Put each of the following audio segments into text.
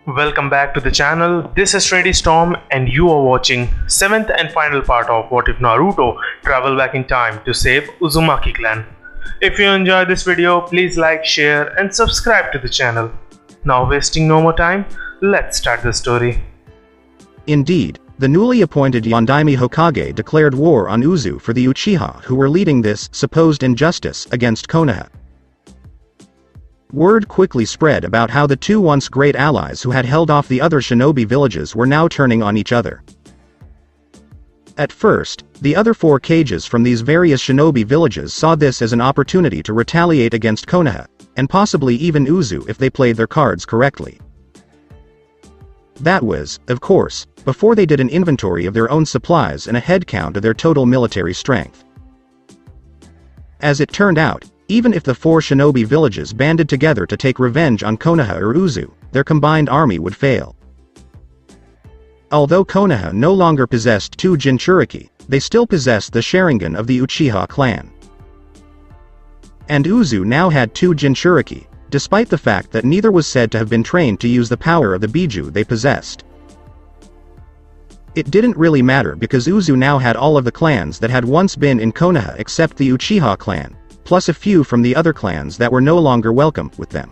Welcome back to the channel. This is Trendy Storm and you are watching 7th and final part of What If Naruto travel back in time to save Uzumaki Clan. If you enjoyed this video, please like, share and subscribe to the channel. Now wasting no more time, let's start the story. Indeed, the newly appointed Yondaime Hokage declared war on Uzu for the Uchiha who were leading this supposed injustice against Konoha. Word quickly spread about how the two once great allies who had held off the other shinobi villages were now turning on each other. At first, the other four Kages from these various shinobi villages saw this as an opportunity to retaliate against Konoha, and possibly even Uzu if they played their cards correctly. That was, of course, before they did an inventory of their own supplies and a head count of their total military strength. As it turned out, even if the four shinobi villages banded together to take revenge on Konoha or Uzu, their combined army would fail. Although Konoha no longer possessed two Jinchuriki, they still possessed the Sharingan of the Uchiha clan. And Uzu now had two Jinchuriki, despite the fact that neither was said to have been trained to use the power of the Biju they possessed. It didn't really matter because Uzu now had all of the clans that had once been in Konoha except the Uchiha clan, plus a few from the other clans that were no longer welcome with them.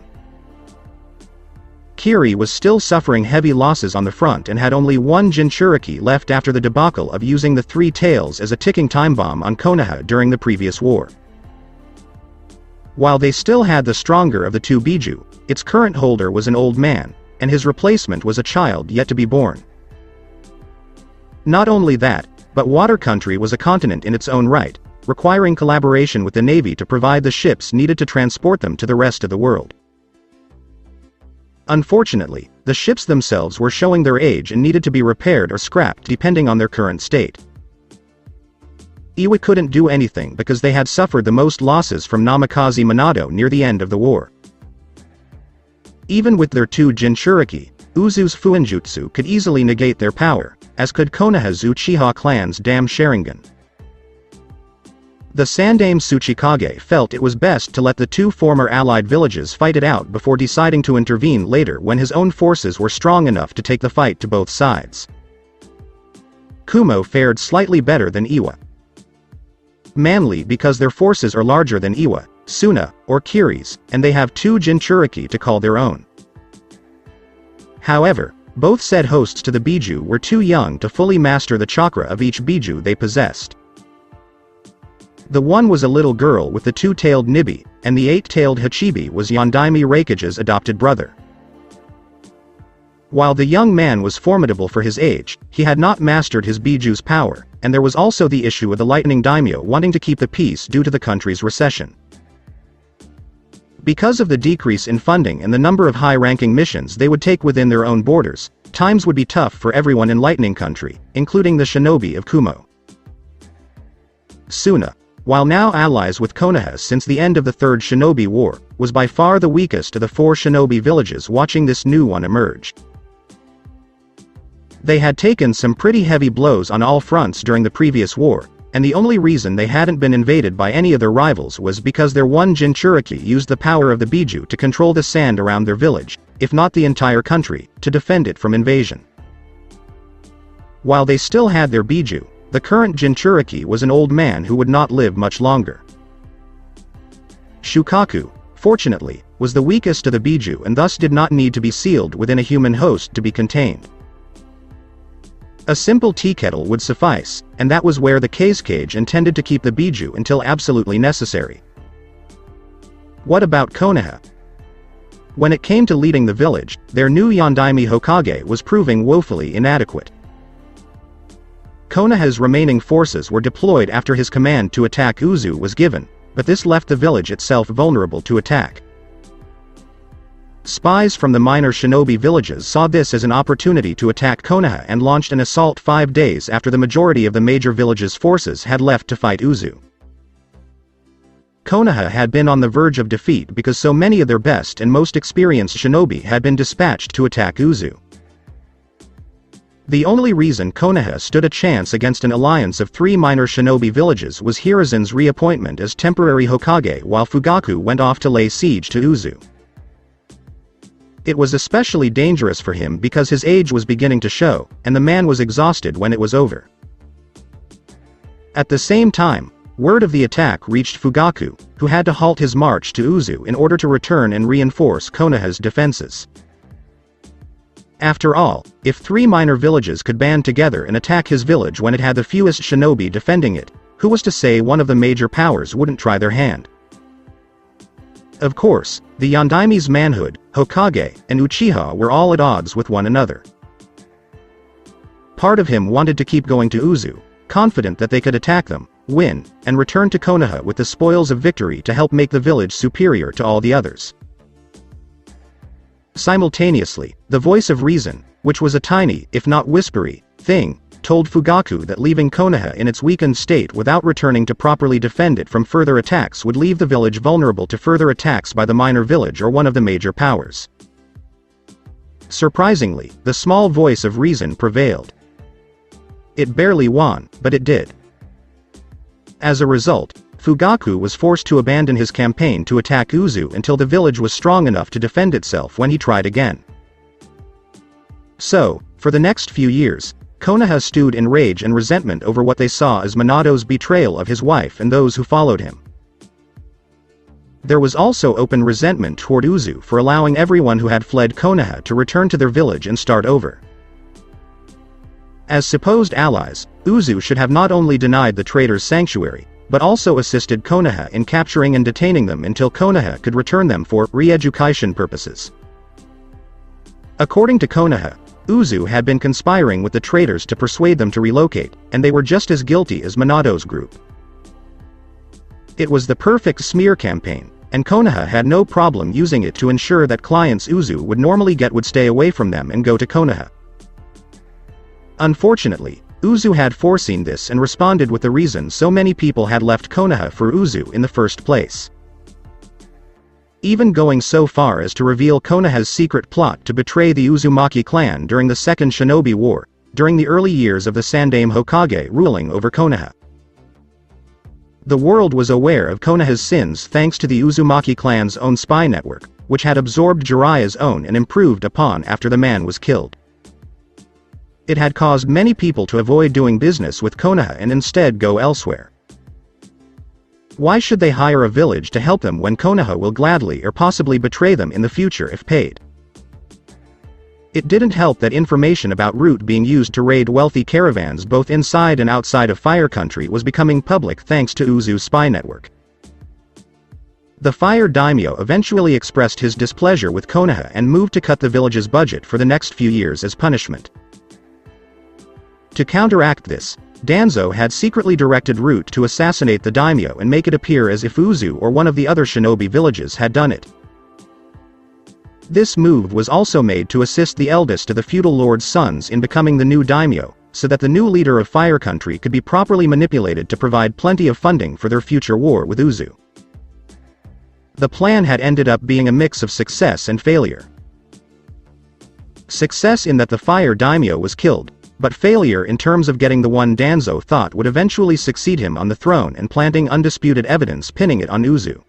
Kiri was still suffering heavy losses on the front and had only one Jinchuriki left after the debacle of using the Three Tails as a ticking time bomb on Konoha during the previous war. While they still had the stronger of the two Biju, its current holder was an old man, and his replacement was a child yet to be born. Not only that, but Water Country was a continent in its own right, requiring collaboration with the Navy to provide the ships needed to transport them to the rest of the world. Unfortunately, the ships themselves were showing their age and needed to be repaired or scrapped depending on their current state. Iwa couldn't do anything because they had suffered the most losses from Namikaze Minato near the end of the war. Even with their two Jinchuriki, Uzu's Fuinjutsu could easily negate their power, as could Konoha's Uchiha clan's Dam Sharingan. The Sandaime Tsuchikage felt it was best to let the two former allied villages fight it out before deciding to intervene later when his own forces were strong enough to take the fight to both sides. Kumo fared slightly better than Iwa. Mainly because their forces are larger than Iwa, Suna, or Kiri's, and they have two Jinchuriki to call their own. However, both said hosts to the Biju were too young to fully master the chakra of each Biju they possessed. The one was a little girl with the two-tailed Nibi, and the eight-tailed Hachibi was Yondaime Reikage's adopted brother. While the young man was formidable for his age, he had not mastered his Biju's power, and there was also the issue of the Lightning Daimyo wanting to keep the peace due to the country's recession. Because of the decrease in funding and the number of high-ranking missions they would take within their own borders, times would be tough for everyone in Lightning Country, including the shinobi of Kumo. Suna, while now allies with Konoha since the end of the Third Shinobi War, was by far the weakest of the four shinobi villages watching this new one emerge. They had taken some pretty heavy blows on all fronts during the previous war, and the only reason they hadn't been invaded by any of their rivals was because their one Jinchuriki used the power of the Biju to control the sand around their village, if not the entire country, to defend it from invasion. While they still had their Biju, the current Jinchuriki was an old man who would not live much longer. Shukaku, fortunately, was the weakest of the Biju and thus did not need to be sealed within a human host to be contained. A simple tea kettle would suffice, and that was where the Kage intended to keep the Biju until absolutely necessary. What about Konoha? When it came to leading the village, their new Yondaime Hokage was proving woefully inadequate. Konoha's remaining forces were deployed after his command to attack Uzu was given, but this left the village itself vulnerable to attack. Spies from the minor shinobi villages saw this as an opportunity to attack Konoha and launched an assault 5 days after the majority of the major villages' forces had left to fight Uzu. Konoha had been on the verge of defeat because so many of their best and most experienced shinobi had been dispatched to attack Uzu. The only reason Konoha stood a chance against an alliance of 3 minor shinobi villages was Hiruzen's reappointment as temporary Hokage while Fugaku went off to lay siege to Uzu. It was especially dangerous for him because his age was beginning to show, and the man was exhausted when it was over. At the same time, word of the attack reached Fugaku, who had to halt his march to Uzu in order to return and reinforce Konoha's defenses. After all, if 3 minor villages could band together and attack his village when it had the fewest shinobi defending it, who was to say one of the major powers wouldn't try their hand? Of course, the Yondaimi's manhood, Hokage, and Uchiha were all at odds with one another. Part of him wanted to keep going to Uzu, confident that they could attack them, win, and return to Konoha with the spoils of victory to help make the village superior to all the others. Simultaneously, the voice of reason, which was a tiny, if not whispery, thing, told Fugaku that leaving Konoha in its weakened state without returning to properly defend it from further attacks would leave the village vulnerable to further attacks by the minor village or one of the major powers. Surprisingly, the small voice of reason prevailed. It barely won, but it did. As a result, Fugaku was forced to abandon his campaign to attack Uzu until the village was strong enough to defend itself when he tried again. So, for the next few years, Konoha stewed in rage and resentment over what they saw as Minato's betrayal of his wife and those who followed him. There was also open resentment toward Uzu for allowing everyone who had fled Konoha to return to their village and start over. As supposed allies, Uzu should have not only denied the traitors sanctuary, but also assisted Konoha in capturing and detaining them until Konoha could return them for re-education purposes. According to Konoha, Uzu had been conspiring with the traitors to persuade them to relocate, and they were just as guilty as Minato's group. It was the perfect smear campaign, and Konoha had no problem using it to ensure that clients Uzu would normally get would stay away from them and go to Konoha. Unfortunately, Uzu had foreseen this and responded with the reason so many people had left Konoha for Uzu in the first place. Even going so far as to reveal Konoha's secret plot to betray the Uzumaki clan during the Second Shinobi War, during the early years of the Sandaime Hokage ruling over Konoha. The world was aware of Konoha's sins thanks to the Uzumaki clan's own spy network, which had absorbed Jiraiya's own and improved upon after the man was killed. It had caused many people to avoid doing business with Konoha and instead go elsewhere. Why should they hire a village to help them when Konoha will gladly or possibly betray them in the future if paid? It didn't help that information about route being used to raid wealthy caravans both inside and outside of Fire Country was becoming public thanks to Uzu's spy network. The Fire Daimyo eventually expressed his displeasure with Konoha and moved to cut the village's budget for the next few years as punishment. To counteract this, Danzo had secretly directed Root to assassinate the daimyo and make it appear as if Uzu or one of the other shinobi villages had done it. This move was also made to assist the eldest of the feudal lord's sons in becoming the new daimyo, so that the new leader of Fire Country could be properly manipulated to provide plenty of funding for their future war with Uzu. The plan had ended up being a mix of success and failure. Success in that the Fire Daimyo was killed, but failure in terms of getting the one Danzo thought would eventually succeed him on the throne and planting undisputed evidence pinning it on Uzu.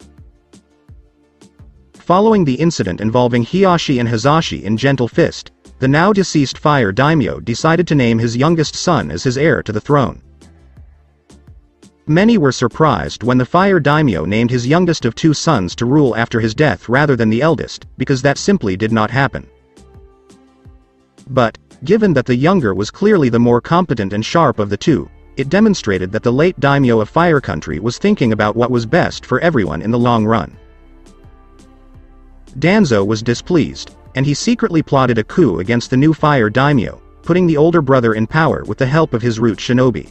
Following the incident involving Hiyashi and Hazashi in Gentle Fist, the now deceased Fire Daimyo decided to name his youngest son as his heir to the throne. Many were surprised when the Fire Daimyo named his youngest of 2 sons to rule after his death rather than the eldest, because that simply did not happen. But, given that the younger was clearly the more competent and sharp of the two, it demonstrated that the late daimyo of Fire Country was thinking about what was best for everyone in the long run. Danzo was displeased, and he secretly plotted a coup against the new Fire Daimyo, putting the older brother in power with the help of his root shinobi.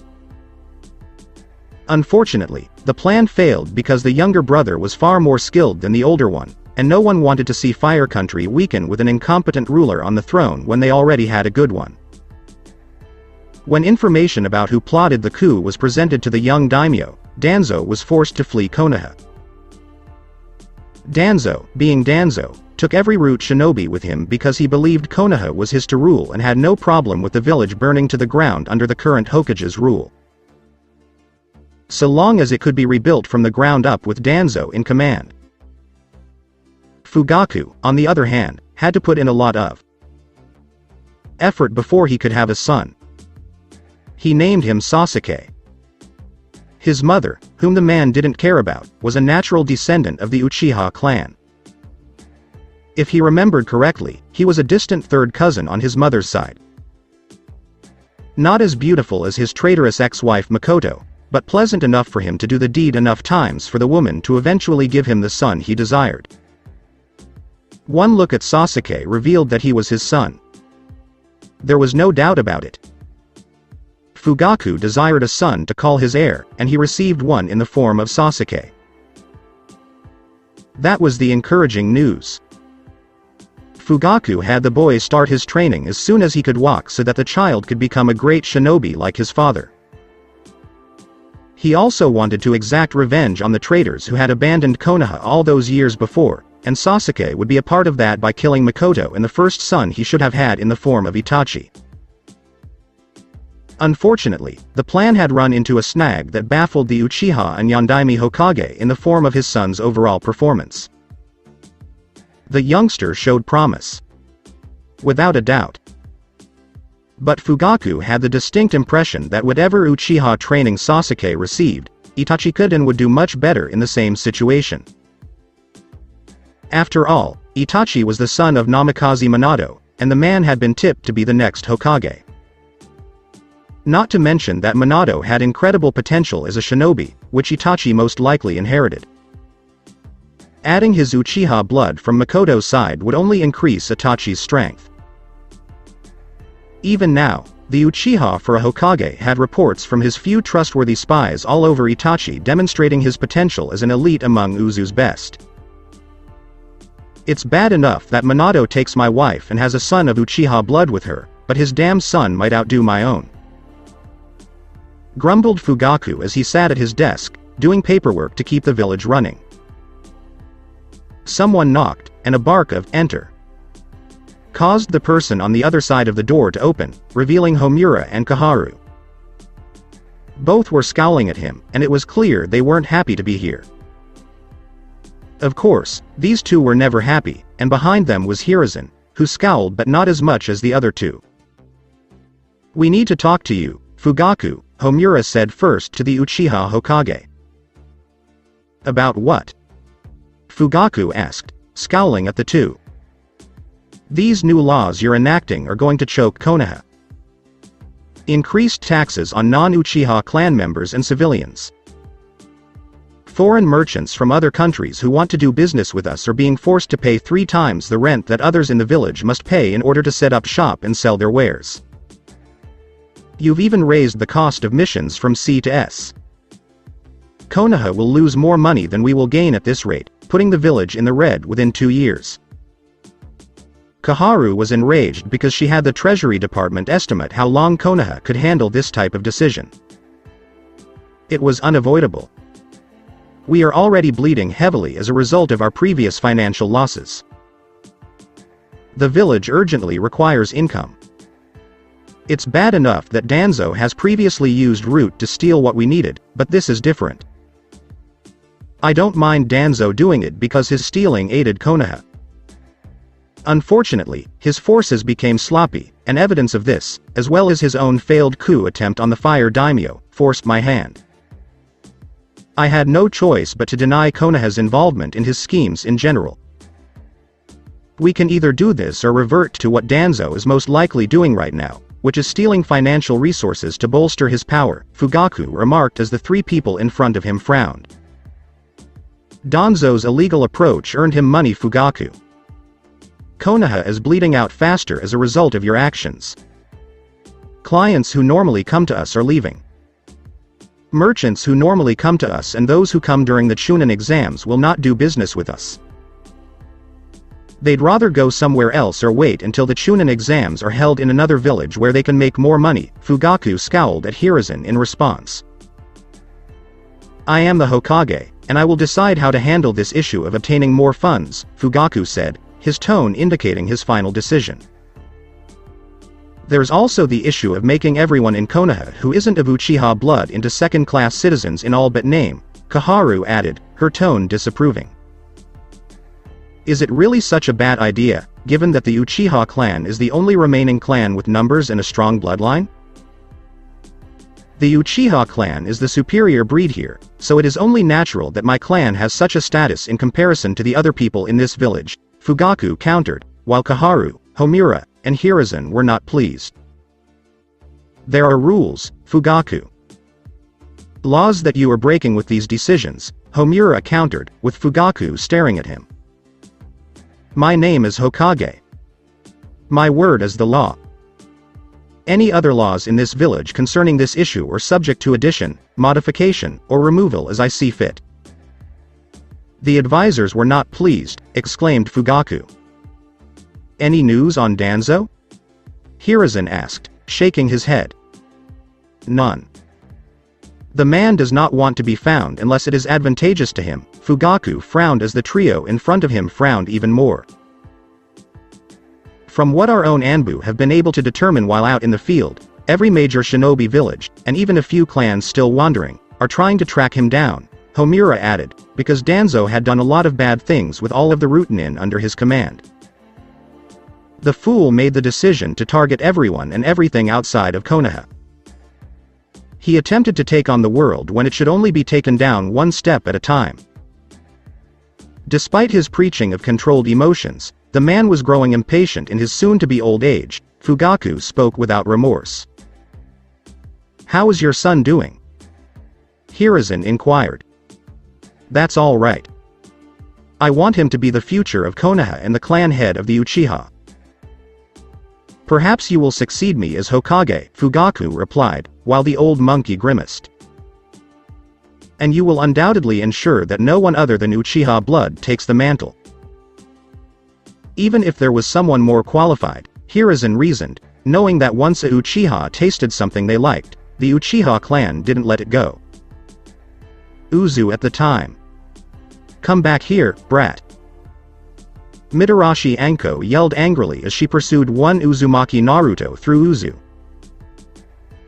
Unfortunately, the plan failed because the younger brother was far more skilled than the older one, and no one wanted to see Fire Country weaken with an incompetent ruler on the throne when they already had a good one. When information about who plotted the coup was presented to the young daimyo, Danzo was forced to flee Konoha. Danzo, being Danzo, took every root shinobi with him because he believed Konoha was his to rule and had no problem with the village burning to the ground under the current Hokage's rule. So long as it could be rebuilt from the ground up with Danzo in command. Fugaku, on the other hand, had to put in a lot of effort before he could have a son. He named him Sasuke. His mother, whom the man didn't care about, was a natural descendant of the Uchiha clan. If he remembered correctly, he was a distant third cousin on his mother's side. Not as beautiful as his traitorous ex-wife Makoto, but pleasant enough for him to do the deed enough times for the woman to eventually give him the son he desired. One look at Sasuke revealed that he was his son. There was no doubt about it. Fugaku desired a son to call his heir, and he received one in the form of Sasuke. That was the encouraging news. Fugaku had the boy start his training as soon as he could walk so that the child could become a great shinobi like his father. He also wanted to exact revenge on the traitors who had abandoned Konoha all those years before, and Sasuke would be a part of that by killing Makoto and the first son he should have had in the form of Itachi. Unfortunately, the plan had run into a snag that baffled the Uchiha and Yondaime Hokage in the form of his son's overall performance. The youngster showed promise, without a doubt. But Fugaku had the distinct impression that whatever Uchiha training Sasuke received, Itachi-kuden would do much better in the same situation. After all, Itachi was the son of Namikaze Minato, and the man had been tipped to be the next Hokage. Not to mention that Minato had incredible potential as a shinobi, which Itachi most likely inherited. Adding his Uchiha blood from Makoto's side would only increase Itachi's strength. Even now, the Uchiha for a Hokage had reports from his few trustworthy spies all over Itachi demonstrating his potential as an elite among Uzu's best. It's bad enough that Minato takes my wife and has a son of Uchiha blood with her, but his damn son might outdo my own. Grumbled Fugaku as he sat at his desk, doing paperwork to keep the village running. Someone knocked, and a bark of "Enter" caused the person on the other side of the door to open, revealing Homura and Kaharu. Both were scowling at him, and it was clear they weren't happy to be here. Of course, these two were never happy, and behind them was Hiruzen, who scowled but not as much as the other two. "We need to talk to you, Fugaku," Homura said first to the Uchiha Hokage. "About what?" Fugaku asked, scowling at the two. "These new laws you're enacting are going to choke Konoha. Increased taxes on non-Uchiha clan members and civilians. Foreign merchants from other countries who want to do business with us are being forced to pay 3 times the rent that others in the village must pay in order to set up shop and sell their wares. You've even raised the cost of missions from C to S. Konoha will lose more money than we will gain at this rate, putting the village in the red within 2 years." Kaharu was enraged because she had the Treasury Department estimate how long Konoha could handle this type of decision. It was unavoidable. "We are already bleeding heavily as a result of our previous financial losses. The village urgently requires income. It's bad enough that Danzo has previously used Root to steal what we needed, but this is different. I don't mind Danzo doing it because his stealing aided Konoha. Unfortunately, his forces became sloppy, and evidence of this, as well as his own failed coup attempt on the Fire Daimyo, forced my hand. I had no choice but to deny Konoha's involvement in his schemes in general. We can either do this or revert to what Danzo is most likely doing right now, which is stealing financial resources to bolster his power," Fugaku remarked as the 3 people in front of him frowned. "Danzo's illegal approach earned him money, Fugaku. Konoha is bleeding out faster as a result of your actions. Clients who normally come to us are leaving. Merchants who normally come to us and those who come during the Chunin exams will not do business with us. They'd rather go somewhere else or wait until the Chunin exams are held in another village where they can make more money," Fugaku scowled at Hiruzen in response. "I am the Hokage, and I will decide how to handle this issue of obtaining more funds," Fugaku said, his tone indicating his final decision. "There's also the issue of making everyone in Konoha who isn't of Uchiha blood into second-class citizens in all but name," Kaharu added, her tone disapproving. Is it really such a bad idea, given that the Uchiha clan is the only remaining clan with numbers and a strong bloodline? The Uchiha clan is the superior breed here, so it is only natural that my clan has such a status in comparison to the other people in this village, Fugaku countered, while Kaharu, Homura, and Hiruzen were not pleased. There are rules, Fugaku. Laws that you are breaking with these decisions, Homura countered, with Fugaku staring at him. My name is Hokage. My word is the law. Any other laws in this village concerning this issue are subject to addition, modification, or removal as I see fit. The advisors were not pleased, exclaimed Fugaku. Any news on Danzo? Hiruzen asked, shaking his head. None. The man does not want to be found unless it is advantageous to him. Fugaku frowned as the trio in front of him frowned even more. From what our own Anbu have been able to determine while out in the field, every major shinobi village, and even a few clans still wandering, are trying to track him down, Homura added, because Danzo had done a lot of bad things with all of the Rutanin under his command. The fool made the decision to target everyone and everything outside of Konoha. He attempted to take on the world when it should only be taken down one step at a time. Despite his preaching of controlled emotions, the man was growing impatient in his soon-to-be old age. Fugaku spoke without remorse. How is your son doing? Hiruzen inquired. That's all right. I want him to be the future of Konoha and the clan head of the Uchiha. Perhaps you will succeed me as Hokage, Fugaku replied, while the old monkey grimaced. And you will undoubtedly ensure that no one other than Uchiha blood takes the mantle. Even if there was someone more qualified, Hiruzen reasoned, knowing that once a Uchiha tasted something they liked, the Uchiha clan didn't let it go. Uzu at the time. Come back here, brat. Mitarashi Anko yelled angrily as she pursued one Uzumaki Naruto through Uzu.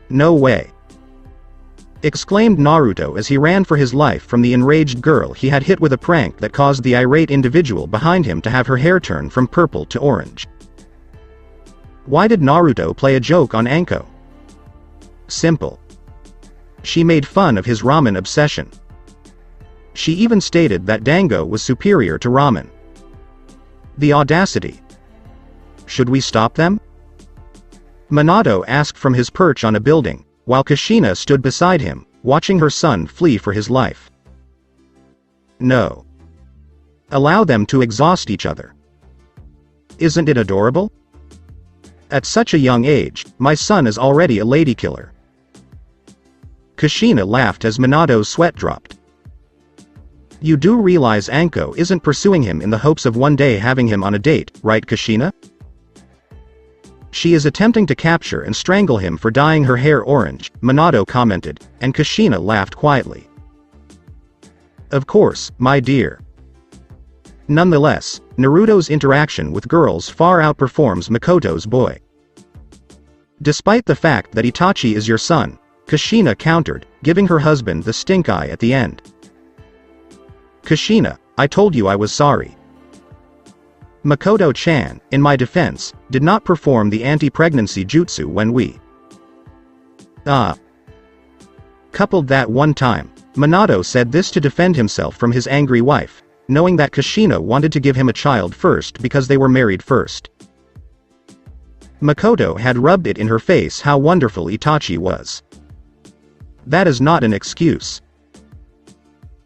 No way! Exclaimed Naruto as he ran for his life from the enraged girl he had hit with a prank that caused the irate individual behind him to have her hair turn from purple to orange. Why did Naruto play a joke on Anko? Simple. She made fun of his ramen obsession. She even stated that Dango was superior to ramen. The audacity. Should we stop them? Minato asked from his perch on a building, while Kushina stood beside him, watching her son flee for his life. No. Allow them to exhaust each other. Isn't it adorable? At such a young age, my son is already a lady killer. Kushina laughed as Minato's sweat dropped. You do realize Anko isn't pursuing him in the hopes of one day having him on a date, right Kushina? She is attempting to capture and strangle him for dyeing her hair orange, Minato commented, and Kushina laughed quietly. Of course, my dear. Nonetheless, Naruto's interaction with girls far outperforms Mikoto's boy. Despite the fact that Itachi is your son, Kushina countered, giving her husband the stink eye at the end. Kushina, I told you I was sorry. Makoto-chan, in my defense, did not perform the anti-pregnancy jutsu when we coupled that one time. Minato said this to defend himself from his angry wife, knowing that Kushina wanted to give him a child first because they were married first. Makoto had rubbed it in her face how wonderful Itachi was. That is not an excuse.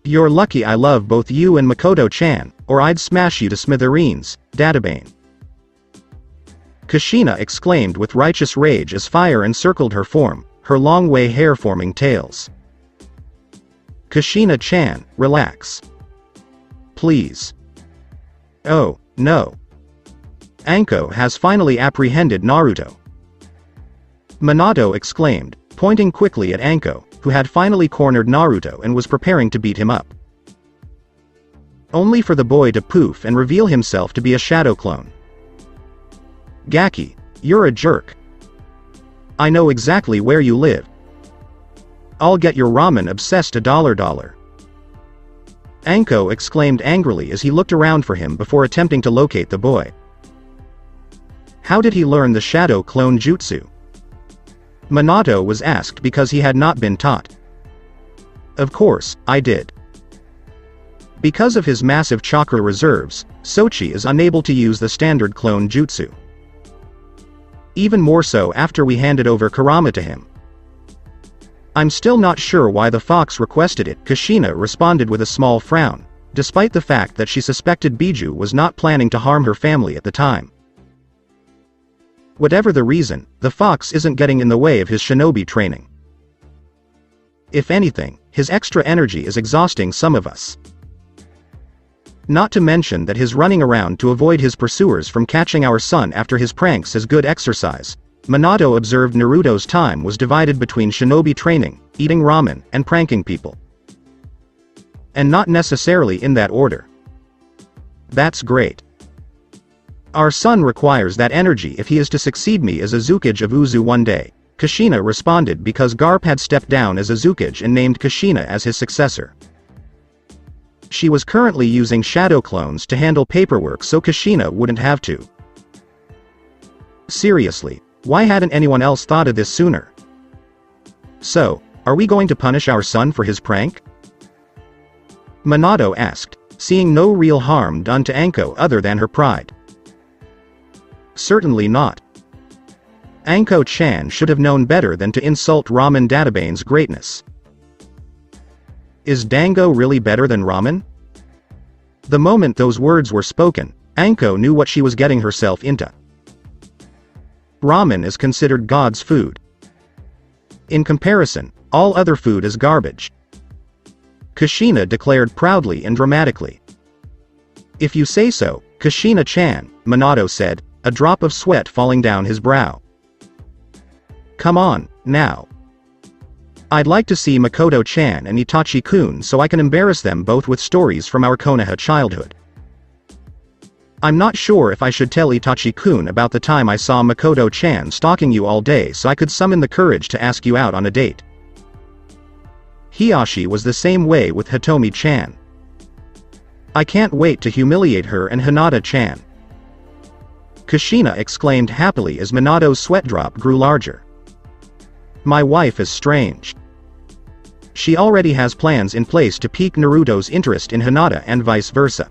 You're lucky I love both you and Makoto-chan, or I'd smash you to smithereens, Databane. Kushina exclaimed with righteous rage as fire encircled her form, her long way hair forming tails. Kushina-chan, relax. Please. Oh, no. Anko has finally apprehended Naruto. Minato exclaimed, pointing quickly at Anko, who had finally cornered Naruto and was preparing to beat him up. Only for the boy to poof and reveal himself to be a shadow clone. Gaki, you're a jerk. I know exactly where you live. I'll get your ramen obsessed $1. Anko exclaimed angrily as he looked around for him before attempting to locate the boy. How did he learn the shadow clone jutsu? Minato was asked because he had not been taught. Of course, I did. Because of his massive chakra reserves, Sochi is unable to use the standard clone jutsu. Even more so after we handed over Kurama to him. I'm still not sure why the fox requested it, Kushina responded with a small frown, despite the fact that she suspected Biju was not planning to harm her family at the time. Whatever the reason, the fox isn't getting in the way of his shinobi training. If anything, his extra energy is exhausting some of us. Not to mention that his running around to avoid his pursuers from catching our son after his pranks is good exercise. Minato observed Naruto's time was divided between shinobi training, eating ramen, and pranking people. And not necessarily in that order. That's great. Our son requires that energy if he is to succeed me as Azuki of Uzu one day, Kushina responded because Garp had stepped down as Azuki and named Kushina as his successor. She was currently using shadow clones to handle paperwork so Kushina wouldn't have to. Seriously, why hadn't anyone else thought of this sooner? So, are we going to punish our son for his prank? Minato asked, seeing no real harm done to Anko other than her pride. Certainly not. Anko-chan should have known better than to insult Ramen Databane's greatness. Is Dango really better than ramen? The moment those words were spoken, Anko knew what she was getting herself into. Ramen is considered God's food. In comparison, all other food is garbage. Kushina declared proudly and dramatically. If you say so, Kushina-chan, Minato said, a drop of sweat falling down his brow. Come on, now. I'd like to see Makoto-chan and Itachi-kun so I can embarrass them both with stories from our Konoha childhood. I'm not sure if I should tell Itachi-kun about the time I saw Makoto-chan stalking you all day so I could summon the courage to ask you out on a date. Hiyashi was the same way with Hitomi-chan. I can't wait to humiliate her and Hinata-chan. Kushina exclaimed happily as Minato's sweat drop grew larger. My wife is strange. She already has plans in place to pique Naruto's interest in Hinata and vice versa.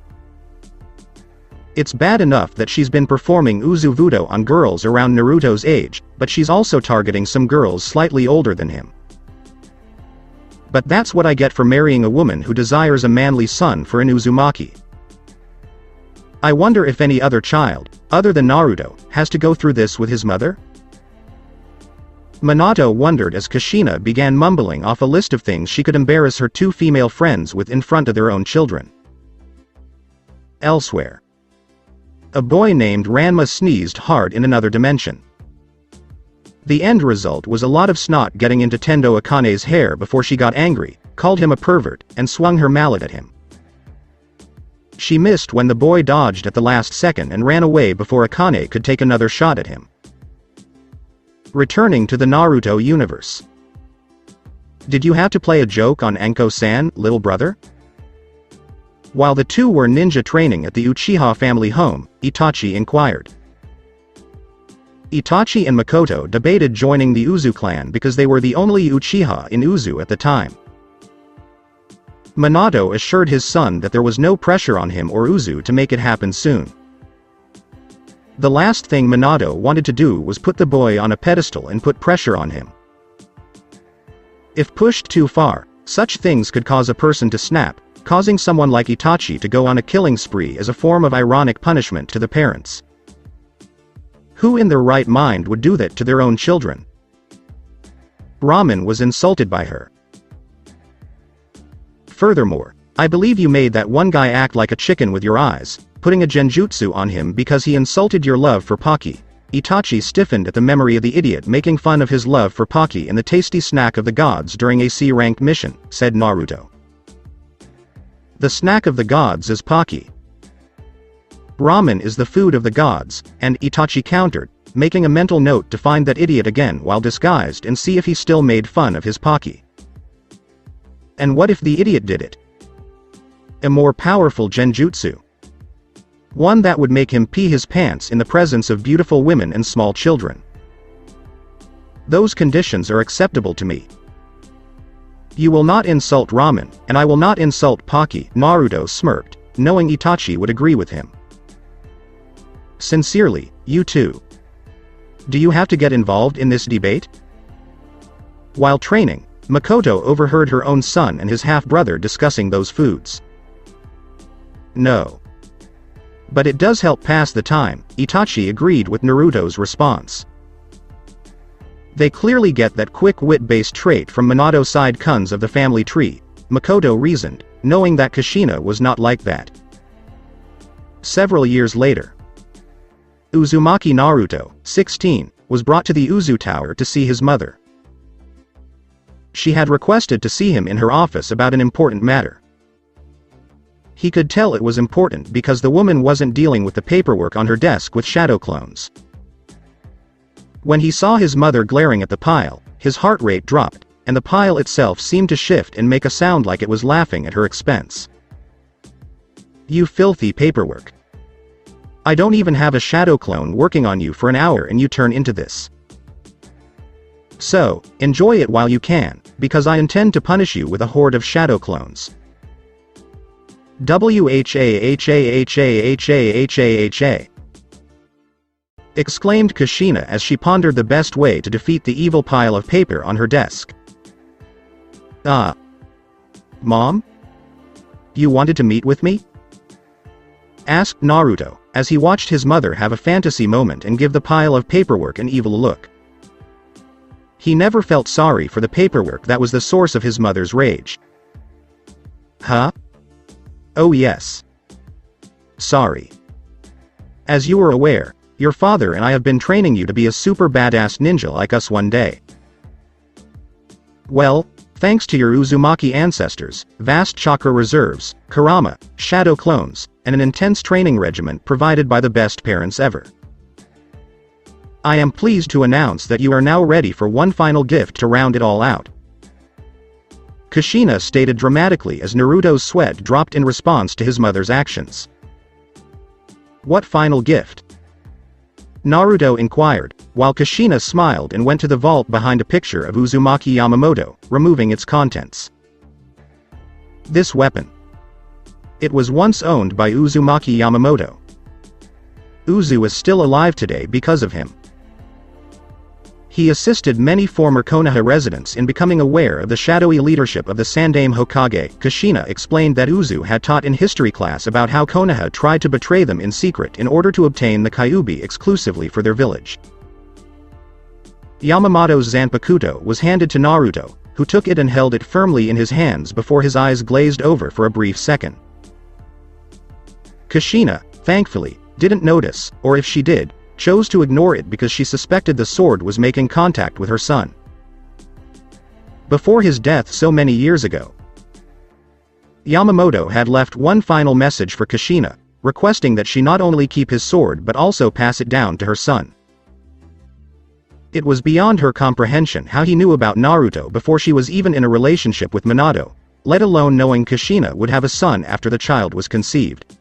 It's bad enough that she's been performing Uzuvudo on girls around Naruto's age, but she's also targeting some girls slightly older than him. But that's what I get for marrying a woman who desires a manly son for an Uzumaki. I wonder if any other child, other than Naruto, has to go through this with his mother? Minato wondered as Kushina began mumbling off a list of things she could embarrass her two female friends with in front of their own children. Elsewhere. A boy named Ranma sneezed hard in another dimension. The end result was a lot of snot getting into Tendo Akane's hair before she got angry, called him a pervert, and swung her mallet at him. She missed when the boy dodged at the last second and ran away before Akane could take another shot at him. Returning to the Naruto universe. Did you have to play a joke on Anko-san, little brother? While the two were ninja training at the Uchiha family home, Itachi inquired. Itachi and Makoto debated joining the Uzu clan because they were the only Uchiha in Uzu at the time. Minato assured his son that there was no pressure on him or Uzu to make it happen soon. The last thing Minato wanted to do was put the boy on a pedestal and put pressure on him. If pushed too far, such things could cause a person to snap, causing someone like Itachi to go on a killing spree as a form of ironic punishment to the parents. Who in their right mind would do that to their own children? Ramen was insulted by her. Furthermore, I believe you made that one guy act like a chicken with your eyes, putting a genjutsu on him because he insulted your love for Pocky. Itachi stiffened at the memory of the idiot making fun of his love for Pocky and the tasty snack of the gods during a C-rank mission, said Naruto. The snack of the gods is Pocky. Ramen is the food of the gods, and Itachi countered, making a mental note to find that idiot again while disguised and see if he still made fun of his Pocky. And what if the idiot did it? A more powerful genjutsu. One that would make him pee his pants in the presence of beautiful women and small children. Those conditions are acceptable to me. You will not insult ramen, and I will not insult Pocky. Naruto smirked, knowing Itachi would agree with him. Sincerely, you too. Do you have to get involved in this debate? While training, Makoto overheard her own son and his half-brother discussing those foods. No. But it does help pass the time, Itachi agreed with Naruto's response. They clearly get that quick wit-based trait from Minato side Kuns of the family tree, Makoto reasoned, knowing that Kushina was not like that. Several years later, Uzumaki Naruto, 16, was brought to the Uzu Tower to see his mother. She had requested to see him in her office about an important matter. He could tell it was important because the woman wasn't dealing with the paperwork on her desk with shadow clones. When he saw his mother glaring at the pile, his heart rate dropped, and the pile itself seemed to shift and make a sound like it was laughing at her expense. You filthy paperwork. I don't even have a shadow clone working on you for an hour and you turn into this. So, enjoy it while you can, because I intend to punish you with a horde of shadow clones. WHAHAHAHAHAHA! Exclaimed Kushina as she pondered the best way to defeat the evil pile of paper on her desk. Mom? You wanted to meet with me? Asked Naruto, as he watched his mother have a fantasy moment and give the pile of paperwork an evil look. He never felt sorry for the paperwork that was the source of his mother's rage. Huh? Oh yes. Sorry. As you are aware, your father and I have been training you to be a super badass ninja like us one day. Well, thanks to your Uzumaki ancestors, vast chakra reserves, Kurama, shadow clones, and an intense training regimen provided by the best parents ever. I am pleased to announce that you are now ready for one final gift to round it all out. Kushina stated dramatically as Naruto's sweat dropped in response to his mother's actions. What final gift? Naruto inquired, while Kushina smiled and went to the vault behind a picture of Uzumaki Yamamoto, removing its contents. This weapon. It was once owned by Uzumaki Yamamoto. Uzu is still alive today because of him. He assisted many former Konoha residents in becoming aware of the shadowy leadership of the Sandaime Hokage. Kushina explained that Uzu had taught in history class about how Konoha tried to betray them in secret in order to obtain the Kyuubi exclusively for their village. Yamamoto's Zanpakuto was handed to Naruto, who took it and held it firmly in his hands before his eyes glazed over for a brief second. Kushina, thankfully, didn't notice, or if she did, chose to ignore it because she suspected the sword was making contact with her son. Before his death so many years ago, Yamamoto had left one final message for Kushina, requesting that she not only keep his sword but also pass it down to her son. It was beyond her comprehension how he knew about Naruto before she was even in a relationship with Minato, let alone knowing Kushina would have a son after the child was conceived.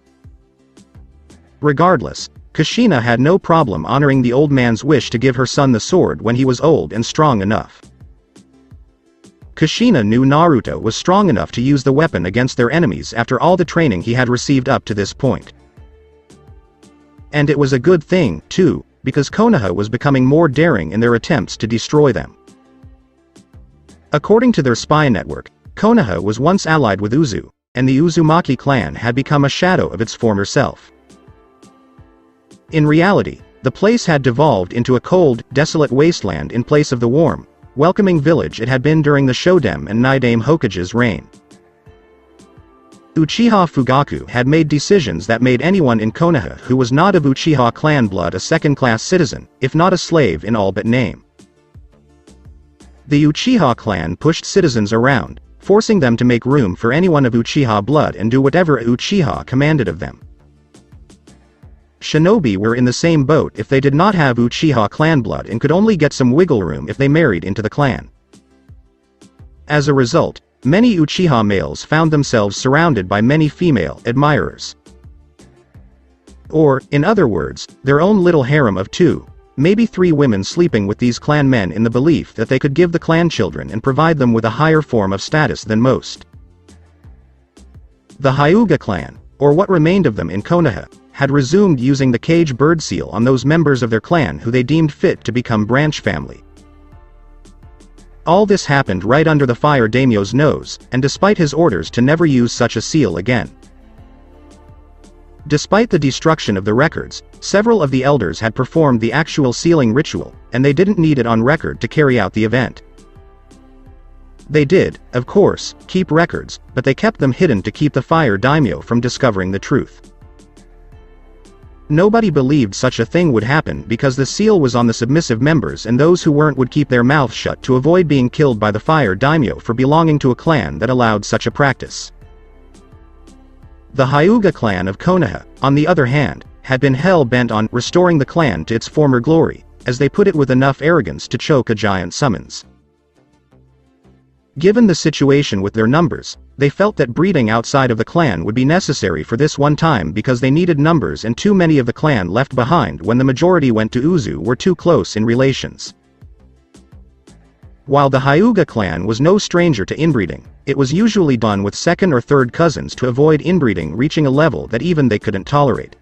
Regardless, Kushina had no problem honoring the old man's wish to give her son the sword when he was old and strong enough. Kushina knew Naruto was strong enough to use the weapon against their enemies after all the training he had received up to this point. And it was a good thing, too, because Konoha was becoming more daring in their attempts to destroy them. According to their spy network, Konoha was once allied with Uzu, and the Uzumaki clan had become a shadow of its former self. In reality, the place had devolved into a cold, desolate wasteland in place of the warm, welcoming village it had been during the Shoden and Nidaime Hokage's reign. Uchiha Fugaku had made decisions that made anyone in Konoha who was not of Uchiha clan blood a second-class citizen, if not a slave in all but name. The Uchiha clan pushed citizens around, forcing them to make room for anyone of Uchiha blood and do whatever Uchiha commanded of them. Shinobi were in the same boat if they did not have Uchiha clan blood and could only get some wiggle room if they married into the clan. As a result, many Uchiha males found themselves surrounded by many female admirers. Or, in other words, their own little harem of 2, maybe 3 women sleeping with these clan men in the belief that they could give the clan children and provide them with a higher form of status than most. The Hyuga clan, or what remained of them in Konoha, had resumed using the cage bird seal on those members of their clan who they deemed fit to become branch family. All this happened right under the fire daimyo's nose, and despite his orders to never use such a seal again. Despite the destruction of the records, several of the elders had performed the actual sealing ritual, and they didn't need it on record to carry out the event. They did, of course, keep records, but they kept them hidden to keep the fire daimyo from discovering the truth. Nobody believed such a thing would happen because the seal was on the submissive members, and those who weren't would keep their mouths shut to avoid being killed by the fire daimyo for belonging to a clan that allowed such a practice. The Hyuga clan of Konoha, on the other hand, had been hell-bent on restoring the clan to its former glory, as they put it with enough arrogance to choke a giant summons. Given the situation with their numbers, they felt that breeding outside of the clan would be necessary for this one time because they needed numbers, and too many of the clan left behind when the majority went to Uzu were too close in relations. While the Hyuga clan was no stranger to inbreeding, it was usually done with second or third cousins to avoid inbreeding reaching a level that even they couldn't tolerate.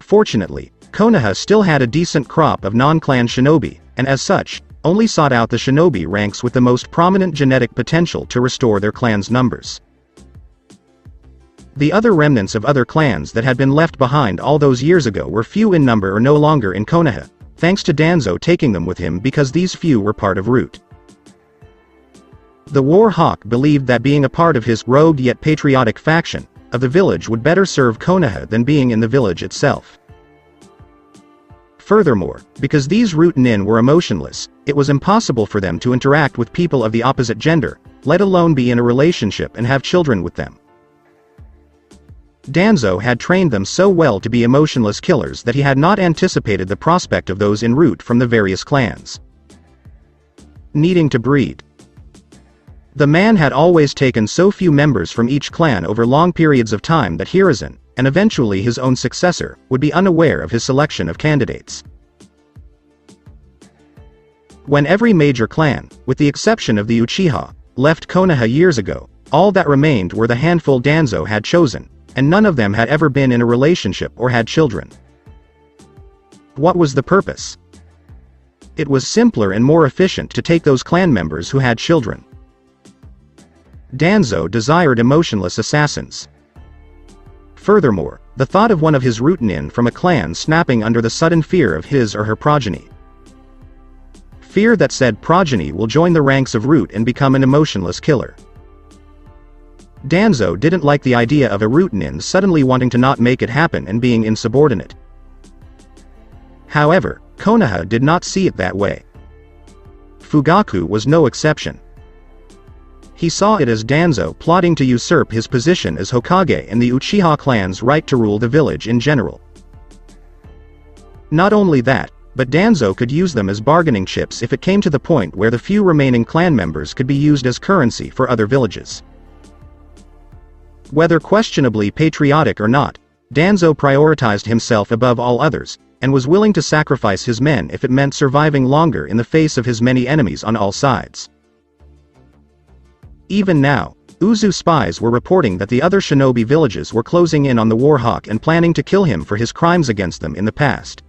Fortunately, Konoha still had a decent crop of non-clan shinobi, and as such, only sought out the shinobi ranks with the most prominent genetic potential to restore their clan's numbers. The other remnants of other clans that had been left behind all those years ago were few in number or no longer in Konoha, thanks to Danzo taking them with him because these few were part of Root. The War Hawk believed that being a part of his rogue yet patriotic faction of the village would better serve Konoha than being in the village itself. Furthermore, because these Root nin were emotionless, it was impossible for them to interact with people of the opposite gender, let alone be in a relationship and have children with them. Danzo had trained them so well to be emotionless killers that he had not anticipated the prospect of those en route from the various clans needing to breed. The man had always taken so few members from each clan over long periods of time that Hiruzen, and eventually his own successor, would be unaware of his selection of candidates. When every major clan, with the exception of the Uchiha, left Konoha years ago, all that remained were the handful Danzo had chosen, and none of them had ever been in a relationship or had children. What was the purpose? It was simpler and more efficient to take those clan members who had children. Danzo desired emotionless assassins. Furthermore, the thought of one of his root nin from a clan snapping under the sudden fear of his or her progeny. Fear that said progeny will join the ranks of Root and become an emotionless killer. Danzo didn't like the idea of a root nin suddenly wanting to not make it happen and being insubordinate. However, Konoha did not see it that way. Fugaku was no exception. He saw it as Danzo plotting to usurp his position as Hokage and the Uchiha clan's right to rule the village in general. Not only that, but Danzo could use them as bargaining chips if it came to the point where the few remaining clan members could be used as currency for other villages. Whether questionably patriotic or not, Danzo prioritized himself above all others, and was willing to sacrifice his men if it meant surviving longer in the face of his many enemies on all sides. Even now, Uzu spies were reporting that the other shinobi villages were closing in on the Warhawk and planning to kill him for his crimes against them in the past.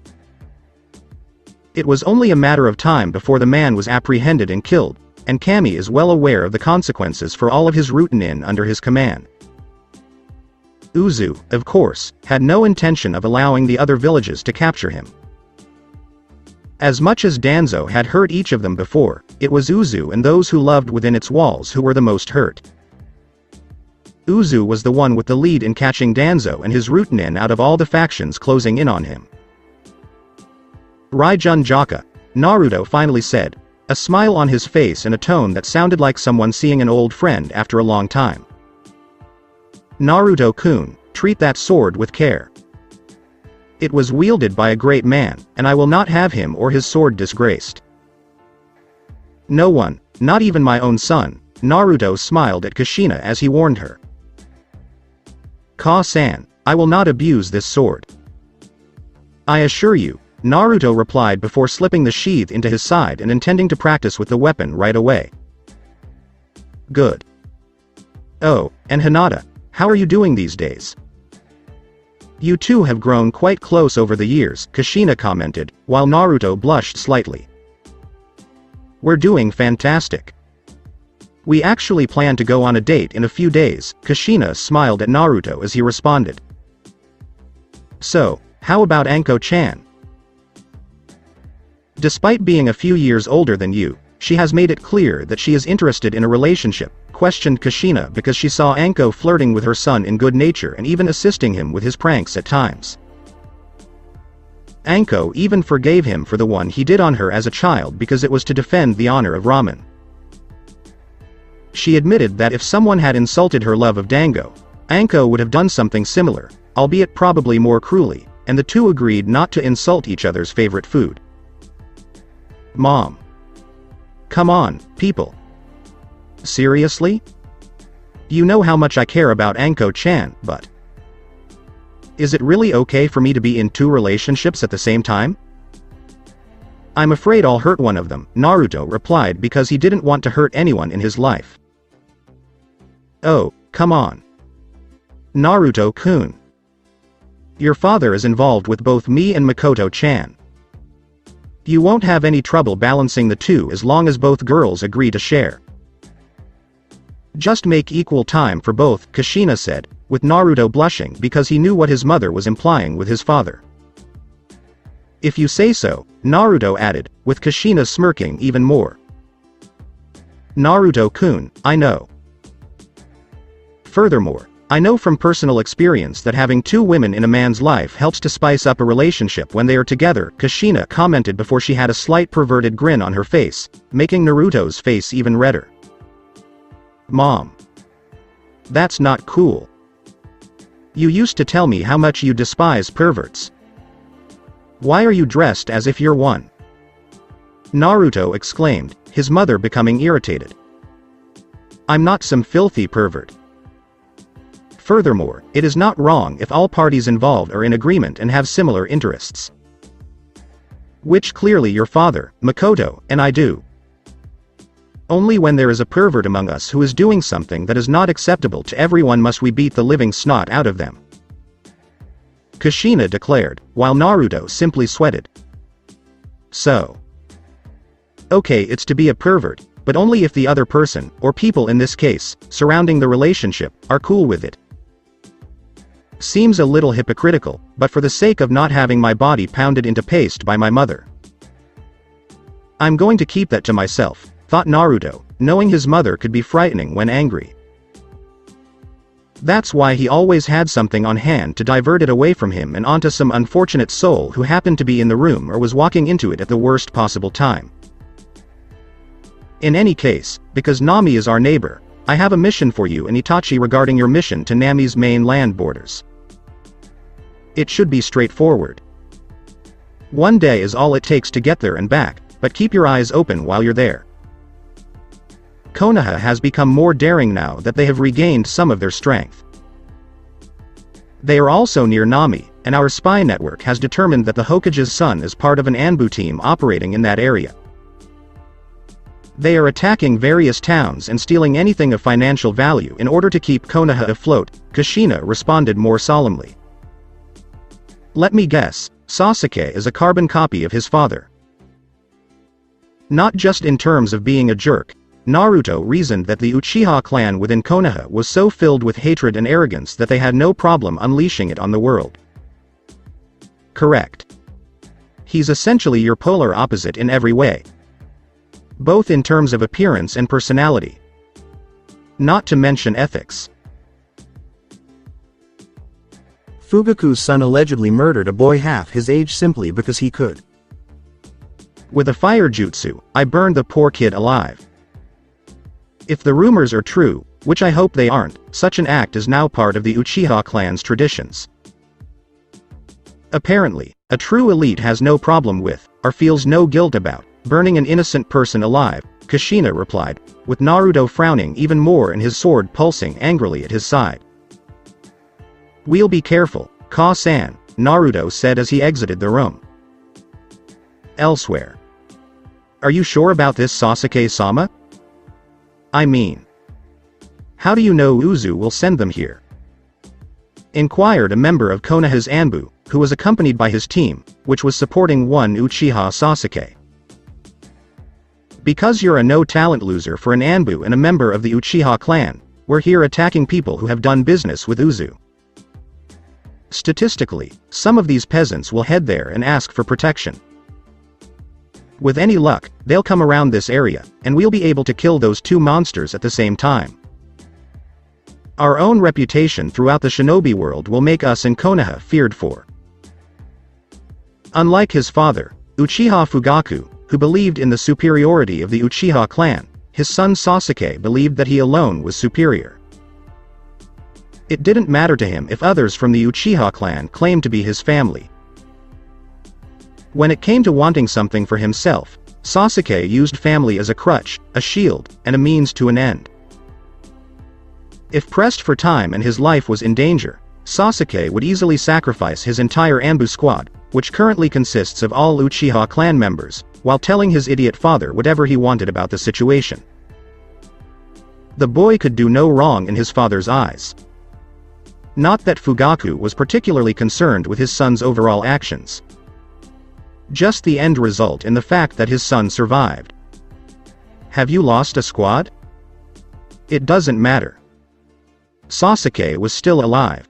It was only a matter of time before the man was apprehended and killed, and Kami is well aware of the consequences for all of his root nin under his command. Uzu, of course, had no intention of allowing the other villages to capture him. As much as Danzo had hurt each of them before, it was Uzu and those who loved within its walls who were the most hurt. Uzu was the one with the lead in catching Danzo and his root nin out of all the factions closing in on him. Raijun Jaka, Naruto finally said, a smile on his face and a tone that sounded like someone seeing an old friend after a long time. Naruto-kun, treat that sword with care. It was wielded by a great man, and I will not have him or his sword disgraced. No one, not even my own son, Naruto smiled at Kushina as he warned her. "Ka-san, I will not abuse this sword." "I assure you," Naruto replied before slipping the sheath into his side and intending to practice with the weapon right away. "Good. Oh, and Hinata, how are you doing these days?" "You two have grown quite close over the years," Kushina commented, while Naruto blushed slightly. "We're doing fantastic. We actually plan to go on a date in a few days," Kushina smiled at Naruto as he responded. "So, how about Anko-chan?" "Despite being a few years older than you, she has made it clear that she is interested in a relationship," questioned Kushina because she saw Anko flirting with her son in good nature and even assisting him with his pranks at times. Anko even forgave him for the one he did on her as a child because it was to defend the honor of ramen. She admitted that if someone had insulted her love of dango, Anko would have done something similar, albeit probably more cruelly, and the two agreed not to insult each other's favorite food. "Mom. Come on, people. Seriously? You know how much I care about Anko-chan, but is it really okay for me to be in two relationships at the same time?" "I'm afraid I'll hurt one of them," Naruto replied because he didn't want to hurt anyone in his life. "Oh, come on. Naruto-kun. Your father is involved with both me and Makoto-chan. You won't have any trouble balancing the two as long as both girls agree to share. Just make equal time for both," Kushina said, with Naruto blushing because he knew what his mother was implying with his father. "If you say so," Naruto added, with Kushina smirking even more. "Naruto-kun, I know. Furthermore, I know from personal experience that having two women in a man's life helps to spice up a relationship when they are together," Kushina commented before she had a slight perverted grin on her face, making Naruto's face even redder. "Mom. That's not cool. You used to tell me how much you despise perverts. Why are you dressed as if you're one?" Naruto exclaimed, his mother becoming irritated. "I'm not some filthy pervert. Furthermore, it is not wrong if all parties involved are in agreement and have similar interests. Which clearly your father, Makoto, and I do. Only when there is a pervert among us who is doing something that is not acceptable to everyone must we beat the living snot out of them," Kushina declared, while Naruto simply sweated. "So. Okay, it's to be a pervert, but only if the other person, or people in this case, surrounding the relationship, are cool with it. Seems a little hypocritical, but for the sake of not having my body pounded into paste by my mother. I'm going to keep that to myself," thought Naruto, knowing his mother could be frightening when angry. That's why he always had something on hand to divert it away from him and onto some unfortunate soul who happened to be in the room or was walking into it at the worst possible time. "In any case, because Nami is our neighbor, I have a mission for you and Itachi regarding your mission to Nami's main land borders. It should be straightforward. One day is all it takes to get there and back, but keep your eyes open while you're there. Konoha has become more daring now that they have regained some of their strength. They are also near Nami, and our spy network has determined that the Hokage's son is part of an Anbu team operating in that area. They are attacking various towns and stealing anything of financial value in order to keep Konoha afloat," Kushina responded more solemnly. "Let me guess, Sasuke is a carbon copy of his father." Not just in terms of being a jerk, Naruto reasoned that the Uchiha clan within Konoha was so filled with hatred and arrogance that they had no problem unleashing it on the world. Correct. He's essentially your polar opposite in every way. Both in terms of appearance and personality. Not to mention ethics. Fugaku's son allegedly murdered a boy half his age simply because he could. With a fire jutsu, I burned the poor kid alive. If the rumors are true, which I hope they aren't, such an act is now part of the Uchiha clan's traditions. Apparently, a true elite has no problem with, or feels no guilt about, burning an innocent person alive, Kushina replied, with Naruto frowning even more and his sword pulsing angrily at his side. "We'll be careful, Ka-san," Naruto said as he exited the room. Elsewhere. "Are you sure about this, Sasuke-sama? I mean, how do you know Uzu will send them here?" inquired a member of Konoha's Anbu, who was accompanied by his team, which was supporting one Uchiha Sasuke. "Because you're a no-talent loser for an Anbu and a member of the Uchiha clan, we're here attacking people who have done business with Uzu. Statistically, some of these peasants will head there and ask for protection. With any luck, they'll come around this area, and we'll be able to kill those two monsters at the same time. Our own reputation throughout the shinobi world will make us in Konoha feared for." Unlike his father, Uchiha Fugaku, who believed in the superiority of the Uchiha clan, his son Sasuke believed that he alone was superior. It didn't matter to him if others from the Uchiha clan claimed to be his family. When it came to wanting something for himself, Sasuke used family as a crutch, a shield, and a means to an end. If pressed for time and his life was in danger, Sasuke would easily sacrifice his entire Anbu squad, which currently consists of all Uchiha clan members, while telling his idiot father whatever he wanted about the situation. The boy could do no wrong in his father's eyes. Not that Fugaku was particularly concerned with his son's overall actions. Just the end result in the fact that his son survived. Have you lost a squad? It doesn't matter. Sasuke was still alive.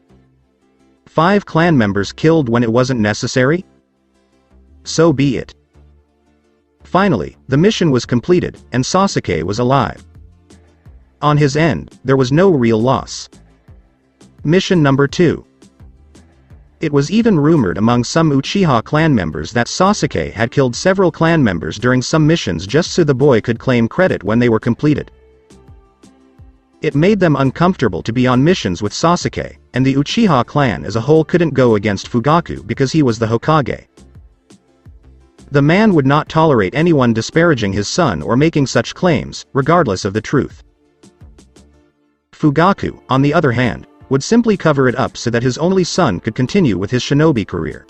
5 clan members killed when it wasn't necessary? So be it. Finally, the mission was completed, and Sasuke was alive. On his end, there was no real loss. Mission number 2. It was even rumored among some Uchiha clan members that Sasuke had killed several clan members during some missions just so the boy could claim credit when they were completed. It made them uncomfortable to be on missions with Sasuke, and the Uchiha clan as a whole couldn't go against Fugaku because he was the Hokage. The man would not tolerate anyone disparaging his son or making such claims, regardless of the truth. Fugaku, on the other hand, would simply cover it up so that his only son could continue with his shinobi career.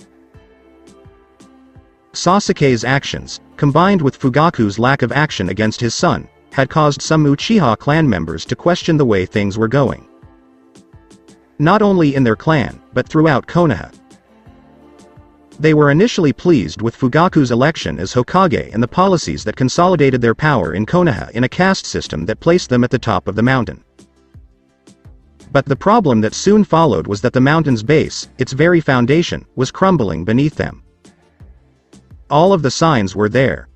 Sasuke's actions, combined with Fugaku's lack of action against his son, had caused some Uchiha clan members to question the way things were going. Not only in their clan, but throughout Konoha. They were initially pleased with Fugaku's election as Hokage and the policies that consolidated their power in Konoha in a caste system that placed them at the top of the mountain. But the problem that soon followed was that the mountain's base, its very foundation, was crumbling beneath them. All of the signs were there.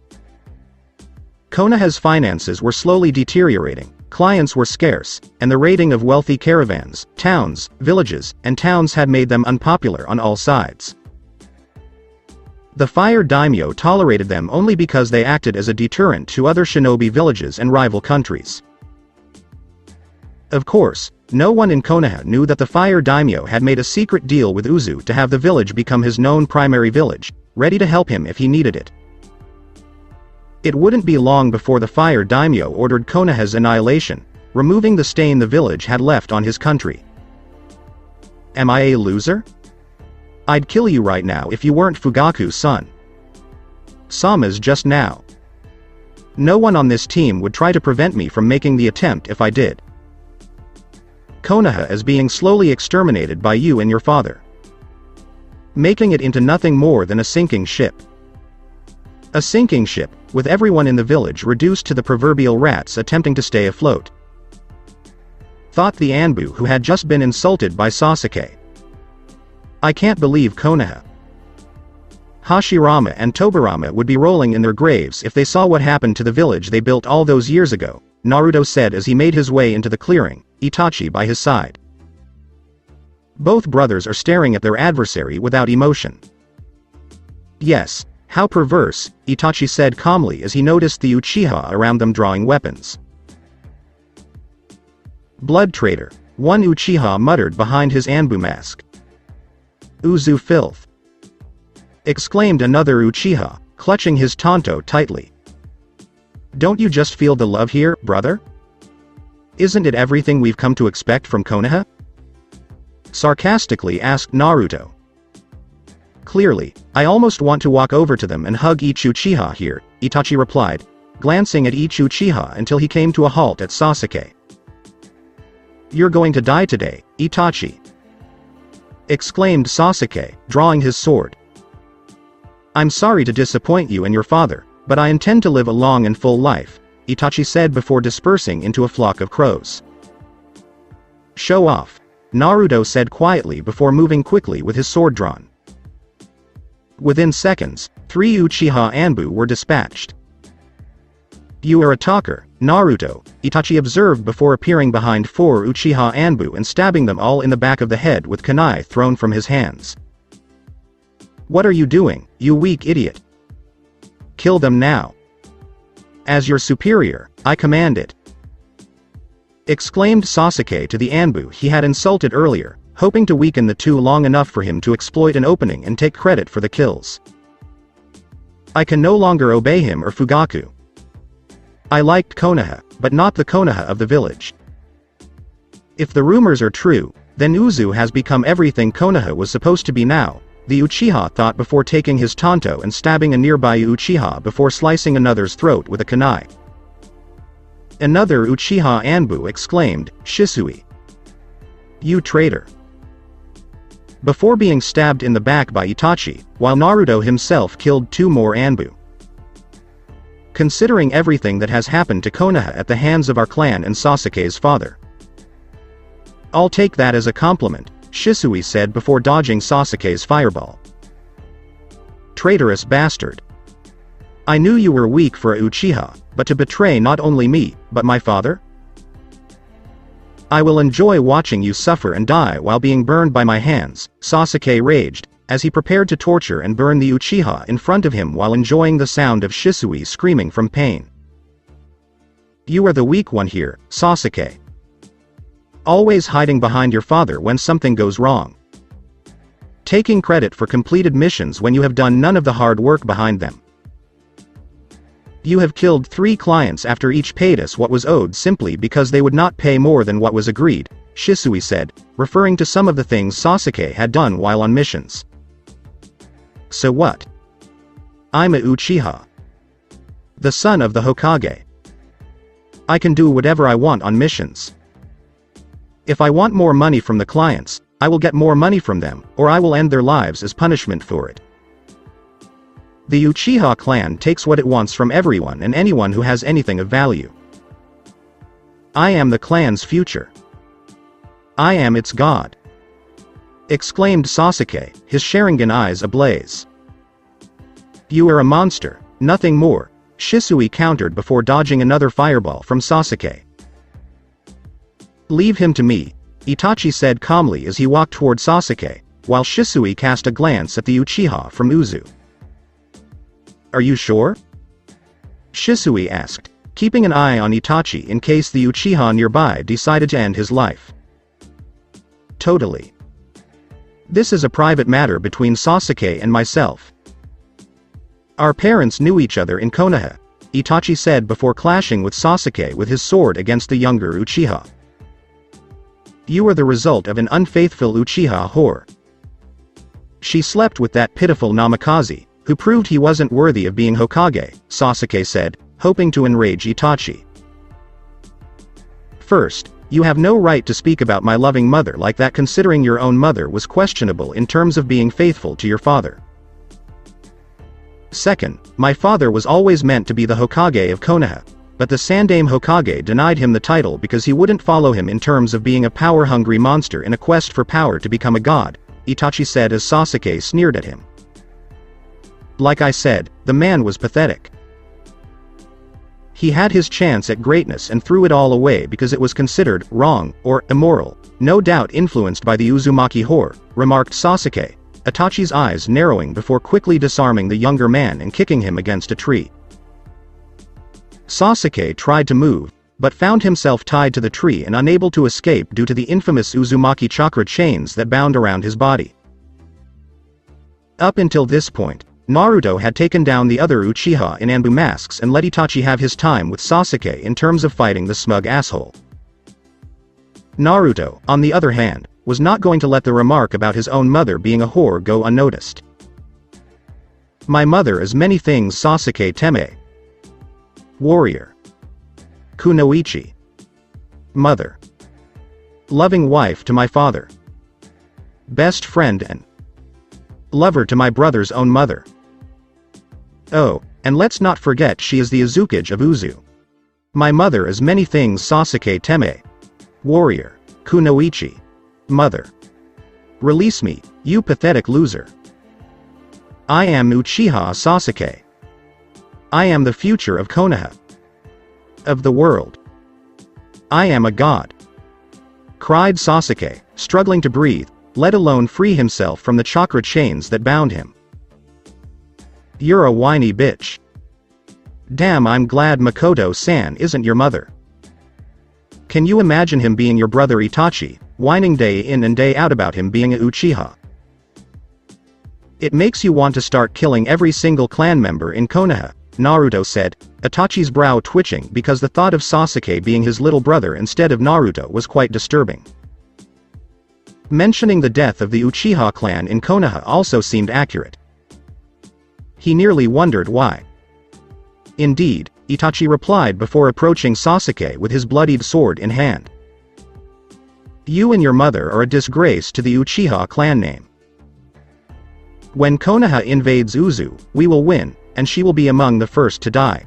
Konoha's finances were slowly deteriorating, clients were scarce, and the raiding of wealthy caravans, towns, villages, and towns had made them unpopular on all sides. The Fire Daimyo tolerated them only because they acted as a deterrent to other shinobi villages and rival countries. Of course, no one in Konoha knew that the Fire Daimyo had made a secret deal with Uzu to have the village become his known primary village, ready to help him if he needed it. It wouldn't be long before the Fire Daimyo ordered Konoha's annihilation, removing the stain the village had left on his country. Am I a loser? I'd kill you right now if you weren't Fugaku's son. Sama's just now. No one on this team would try to prevent me from making the attempt if I did. Konoha is being slowly exterminated by you and your father, making it into nothing more than a sinking ship. A sinking ship, with everyone in the village reduced to the proverbial rats attempting to stay afloat. Thought the Anbu who had just been insulted by Sasuke. I can't believe Konoha. Hashirama and Tobirama would be rolling in their graves if they saw what happened to the village they built all those years ago, Naruto said as he made his way into the clearing, Itachi by his side. Both brothers are staring at their adversary without emotion. Yes, how perverse, Itachi said calmly as he noticed the Uchiha around them drawing weapons. Blood traitor, one Uchiha muttered behind his Anbu mask. Uzu filth, exclaimed another Uchiha, clutching his tanto tightly. Don't you just feel the love here, brother? Isn't it everything we've come to expect from Konoha? Sarcastically asked Naruto. Clearly, I almost want to walk over to them and hug each Uchiha here, Itachi replied, glancing at each Uchiha until he came to a halt at Sasuke. You're going to die today, Itachi, exclaimed Sasuke, drawing his sword. I'm sorry to disappoint you and your father, but I intend to live a long and full life, Itachi said before dispersing into a flock of crows. Show off, Naruto said quietly before moving quickly with his sword drawn. Within seconds, 3 Uchiha Anbu were dispatched. You are a talker, Naruto, Itachi observed before appearing behind 4 Uchiha Anbu and stabbing them all in the back of the head with kunai thrown from his hands. What are you doing, you weak idiot? Kill them now. As your superior, I command it. Exclaimed Sasuke to the Anbu he had insulted earlier, hoping to weaken the two long enough for him to exploit an opening and take credit for the kills. I can no longer obey him or Fugaku. I liked Konoha, but not the Konoha of the village. If the rumors are true, then Uzu has become everything Konoha was supposed to be now, the Uchiha thought before taking his tanto and stabbing a nearby Uchiha before slicing another's throat with a kunai. Another Uchiha Anbu exclaimed, Shisui. You traitor. Before being stabbed in the back by Itachi, while Naruto himself killed 2 more Anbu. Considering everything that has happened to Konoha at the hands of our clan and Sasuke's father. I'll take that as a compliment, Shisui said before dodging Sasuke's fireball. Traitorous bastard. I knew you were weak for a Uchiha, but to betray not only me, but my father? I will enjoy watching you suffer and die while being burned by my hands, Sasuke raged, as he prepared to torture and burn the Uchiha in front of him while enjoying the sound of Shisui screaming from pain. You are the weak one here, Sasuke. Always hiding behind your father when something goes wrong. Taking credit for completed missions when you have done none of the hard work behind them. You have killed 3 clients after each paid us what was owed simply because they would not pay more than what was agreed, Shisui said, referring to some of the things Sasuke had done while on missions. So what? I'm a Uchiha. The son of the Hokage. I can do whatever I want on missions. If I want more money from the clients, I will get more money from them, or I will end their lives as punishment for it. The Uchiha clan takes what it wants from everyone and anyone who has anything of value. I am the clan's future. I am its god. Exclaimed Sasuke, his Sharingan eyes ablaze. You are a monster, nothing more, Shisui countered before dodging another fireball from Sasuke. Leave him to me, Itachi said calmly as he walked toward Sasuke, while Shisui cast a glance at the Uchiha from Uzu. Are you sure? Shisui asked, keeping an eye on Itachi in case the Uchiha nearby decided to end his life. Totally. This is a private matter between Sasuke and myself. Our parents knew each other in Konoha, Itachi said before clashing with Sasuke with his sword against the younger Uchiha. You are the result of an unfaithful Uchiha whore. She slept with that pitiful Namikaze, who proved he wasn't worthy of being Hokage, Sasuke said, hoping to enrage Itachi. First, you have no right to speak about my loving mother like that considering your own mother was questionable in terms of being faithful to your father. Second, my father was always meant to be the Hokage of Konoha, but the Sandaime Hokage denied him the title because he wouldn't follow him in terms of being a power-hungry monster in a quest for power to become a god, Itachi said as Sasuke sneered at him. Like I said, the man was pathetic. He had his chance at greatness and threw it all away because it was considered wrong or immoral, no doubt influenced by the Uzumaki whore, remarked Sasuke, Itachi's eyes narrowing before quickly disarming the younger man and kicking him against a tree. Sasuke tried to move, but found himself tied to the tree and unable to escape due to the infamous Uzumaki chakra chains that bound around his body. Up until this point, Naruto had taken down the other Uchiha in Anbu masks and let Itachi have his time with Sasuke in terms of fighting the smug asshole. Naruto, on the other hand, was not going to let the remark about his own mother being a whore go unnoticed. My mother is many things, Sasuke Teme. Warrior. Kunoichi. Mother. Loving wife to my father. Best friend and lover to my brother's own mother. Oh, and let's not forget she is the Uzukage of Uzu. My mother is many things, Sasuke Teme. Warrior. Kunoichi. Mother. Release me, you pathetic loser. I am Uchiha Sasuke. I am the future of Konoha. Of the world. I am a god. Cried Sasuke, struggling to breathe, let alone free himself from the chakra chains that bound him. You're a whiny bitch. Damn, I'm glad Makoto-san isn't your mother. Can you imagine him being your brother Itachi, whining day in and day out about him being a Uchiha? It makes you want to start killing every single clan member in Konoha, Naruto said, Itachi's brow twitching because the thought of Sasuke being his little brother instead of Naruto was quite disturbing. Mentioning the death of the Uchiha clan in Konoha also seemed accurate. He nearly wondered why. Indeed, Itachi replied before approaching Sasuke with his bloodied sword in hand. You and your mother are a disgrace to the Uchiha clan name. When Konoha invades Uzu, we will win, and she will be among the first to die.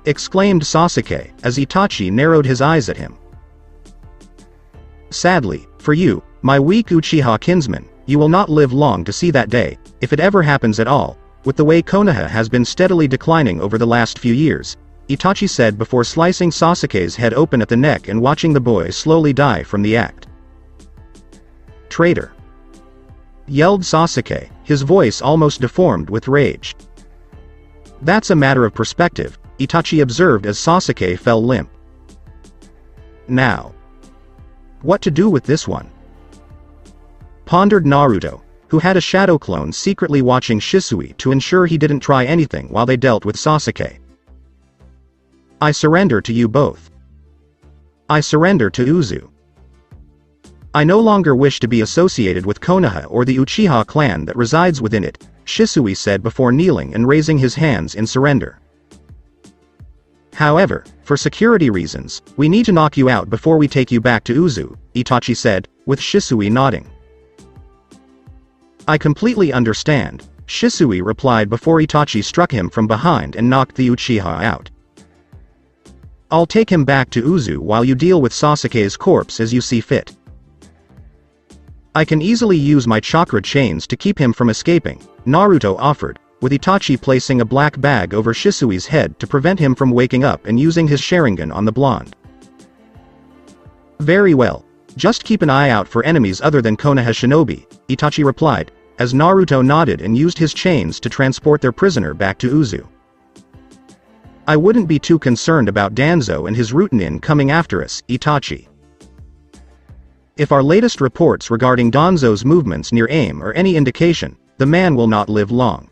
Exclaimed Sasuke, as Itachi narrowed his eyes at him. Sadly, for you, my weak Uchiha kinsman, you will not live long to see that day, if it ever happens at all, with the way Konoha has been steadily declining over the last few years, Itachi said before slicing Sasuke's head open at the neck and watching the boy slowly die from the act. Traitor! Yelled Sasuke, his voice almost deformed with rage. That's a matter of perspective, Itachi observed as Sasuke fell limp. Now. What to do with this one? Pondered Naruto, who had a shadow clone secretly watching Shisui to ensure he didn't try anything while they dealt with Sasuke. I surrender to you both. I surrender to Uzu. I no longer wish to be associated with Konoha or the Uchiha clan that resides within it, Shisui said before kneeling and raising his hands in surrender. However, for security reasons, we need to knock you out before we take you back to Uzu, Itachi said, with Shisui nodding. I completely understand, Shisui replied before Itachi struck him from behind and knocked the Uchiha out. I'll take him back to Uzu while you deal with Sasuke's corpse as you see fit. I can easily use my chakra chains to keep him from escaping, Naruto offered, with Itachi placing a black bag over Shisui's head to prevent him from waking up and using his Sharingan on the blonde. Very well. Just keep an eye out for enemies other than Konoha shinobi, Itachi replied, as Naruto nodded and used his chains to transport their prisoner back to Uzu. I wouldn't be too concerned about Danzo and his Rutanin coming after us, Itachi. If our latest reports regarding Danzo's movements near AIM are any indication, the man will not live long.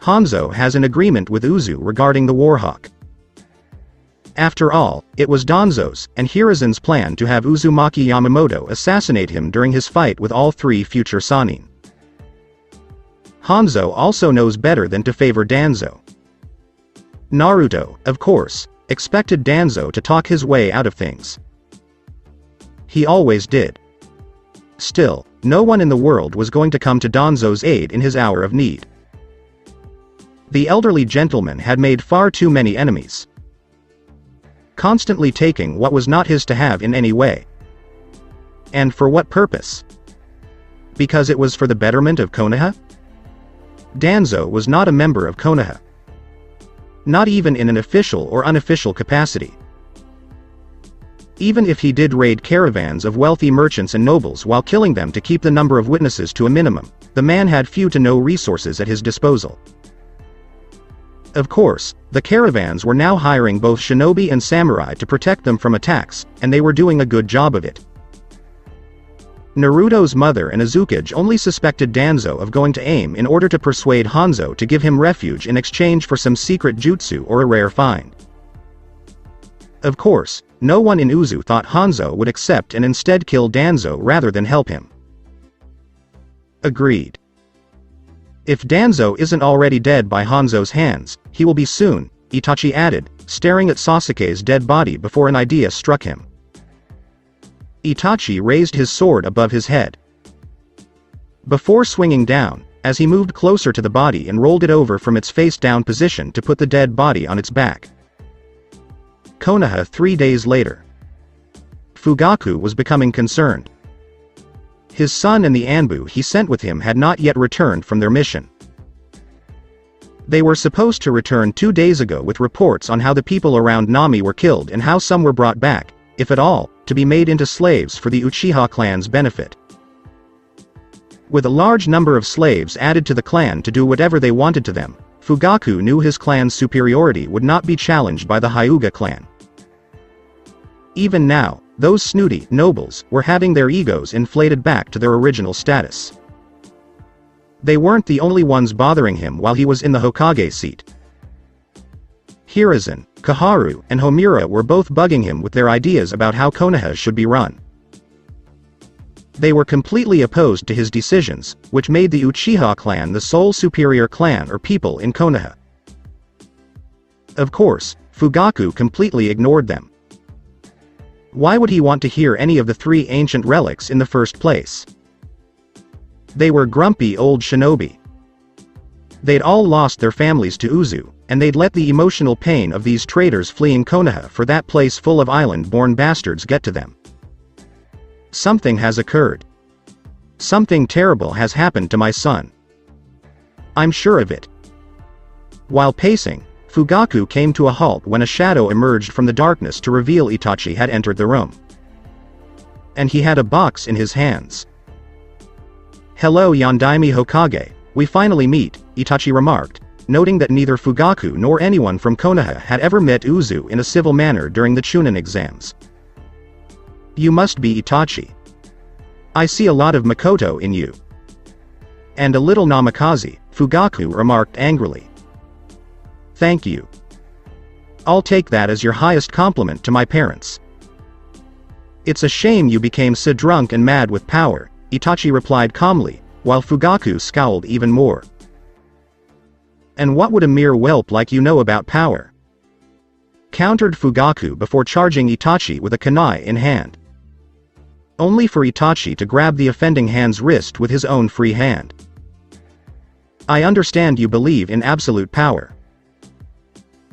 Hanzo has an agreement with Uzu regarding the Warhawk. After all, it was Danzo's and Hiruzen's plan to have Uzumaki Yamamoto assassinate him during his fight with all three future Sannin. Hanzo also knows better than to favor Danzo. Naruto, of course, expected Danzo to talk his way out of things. He always did. Still, no one in the world was going to come to Danzo's aid in his hour of need. The elderly gentleman had made far too many enemies, constantly taking what was not his to have in any way. And for what purpose? Because it was for the betterment of Konoha? Danzo was not a member of Konoha. Not even in an official or unofficial capacity. Even if he did raid caravans of wealthy merchants and nobles while killing them to keep the number of witnesses to a minimum, the man had few to no resources at his disposal. Of course, the caravans were now hiring both shinobi and samurai to protect them from attacks, and they were doing a good job of it. Naruto's mother and Azukage only suspected Danzo of going to aim in order to persuade Hanzo to give him refuge in exchange for some secret jutsu or a rare find. Of course, no one in Uzu thought Hanzo would accept and instead kill Danzo rather than help him. Agreed. If Danzo isn't already dead by Hanzo's hands, he will be soon, Itachi added, staring at Sasuke's dead body before an idea struck him. Itachi raised his sword above his head. Before swinging down, as he moved closer to the body and rolled it over from its face-down position to put the dead body on its back. Konoha 3 days later. Fugaku was becoming concerned. His son and the Anbu he sent with him had not yet returned from their mission. They were supposed to return 2 days ago with reports on how the people around Nami were killed and how some were brought back, if at all, to be made into slaves for the Uchiha clan's benefit. With a large number of slaves added to the clan to do whatever they wanted to them, Fugaku knew his clan's superiority would not be challenged by the Hyuga clan. Even now, those snooty nobles were having their egos inflated back to their original status. They weren't the only ones bothering him while he was in the Hokage seat. Hiruzen, Kaharu, and Homura were both bugging him with their ideas about how Konoha should be run. They were completely opposed to his decisions, which made the Uchiha clan the sole superior clan or people in Konoha. Of course, Fugaku completely ignored them. Why would he want to hear any of the 3 ancient relics in the first place? They were grumpy old shinobi. They'd all lost their families to Uzu, and they'd let the emotional pain of these traitors fleeing Konoha for that place full of island-born bastards get to them. Something has occurred. Something terrible has happened to my son. I'm sure of it. While pacing, Fugaku came to a halt when a shadow emerged from the darkness to reveal Itachi had entered the room. And he had a box in his hands. "Hello Yondaime Hokage, we finally meet," Itachi remarked, noting that neither Fugaku nor anyone from Konoha had ever met Uzu in a civil manner during the Chunin exams. "You must be Itachi. I see a lot of Makoto in you." "And a little Namikaze," Fugaku remarked angrily. "Thank you. I'll take that as your highest compliment to my parents." "It's a shame you became so drunk and mad with power," Itachi replied calmly, while Fugaku scowled even more. "And what would a mere whelp like you know about power?" countered Fugaku before charging Itachi with a kunai in hand. Only for Itachi to grab the offending hand's wrist with his own free hand. "I understand you believe in absolute power.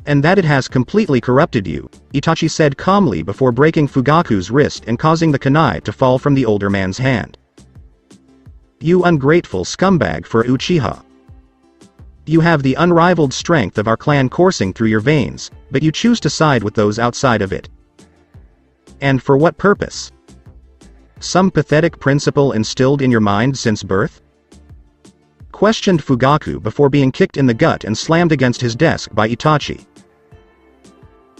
And that it has completely corrupted you," Itachi said calmly before breaking Fugaku's wrist and causing the kunai to fall from the older man's hand. "You ungrateful scumbag for Uchiha. You have the unrivaled strength of our clan coursing through your veins, but you choose to side with those outside of it. And for what purpose? Some pathetic principle instilled in your mind since birth?" questioned Fugaku before being kicked in the gut and slammed against his desk by Itachi.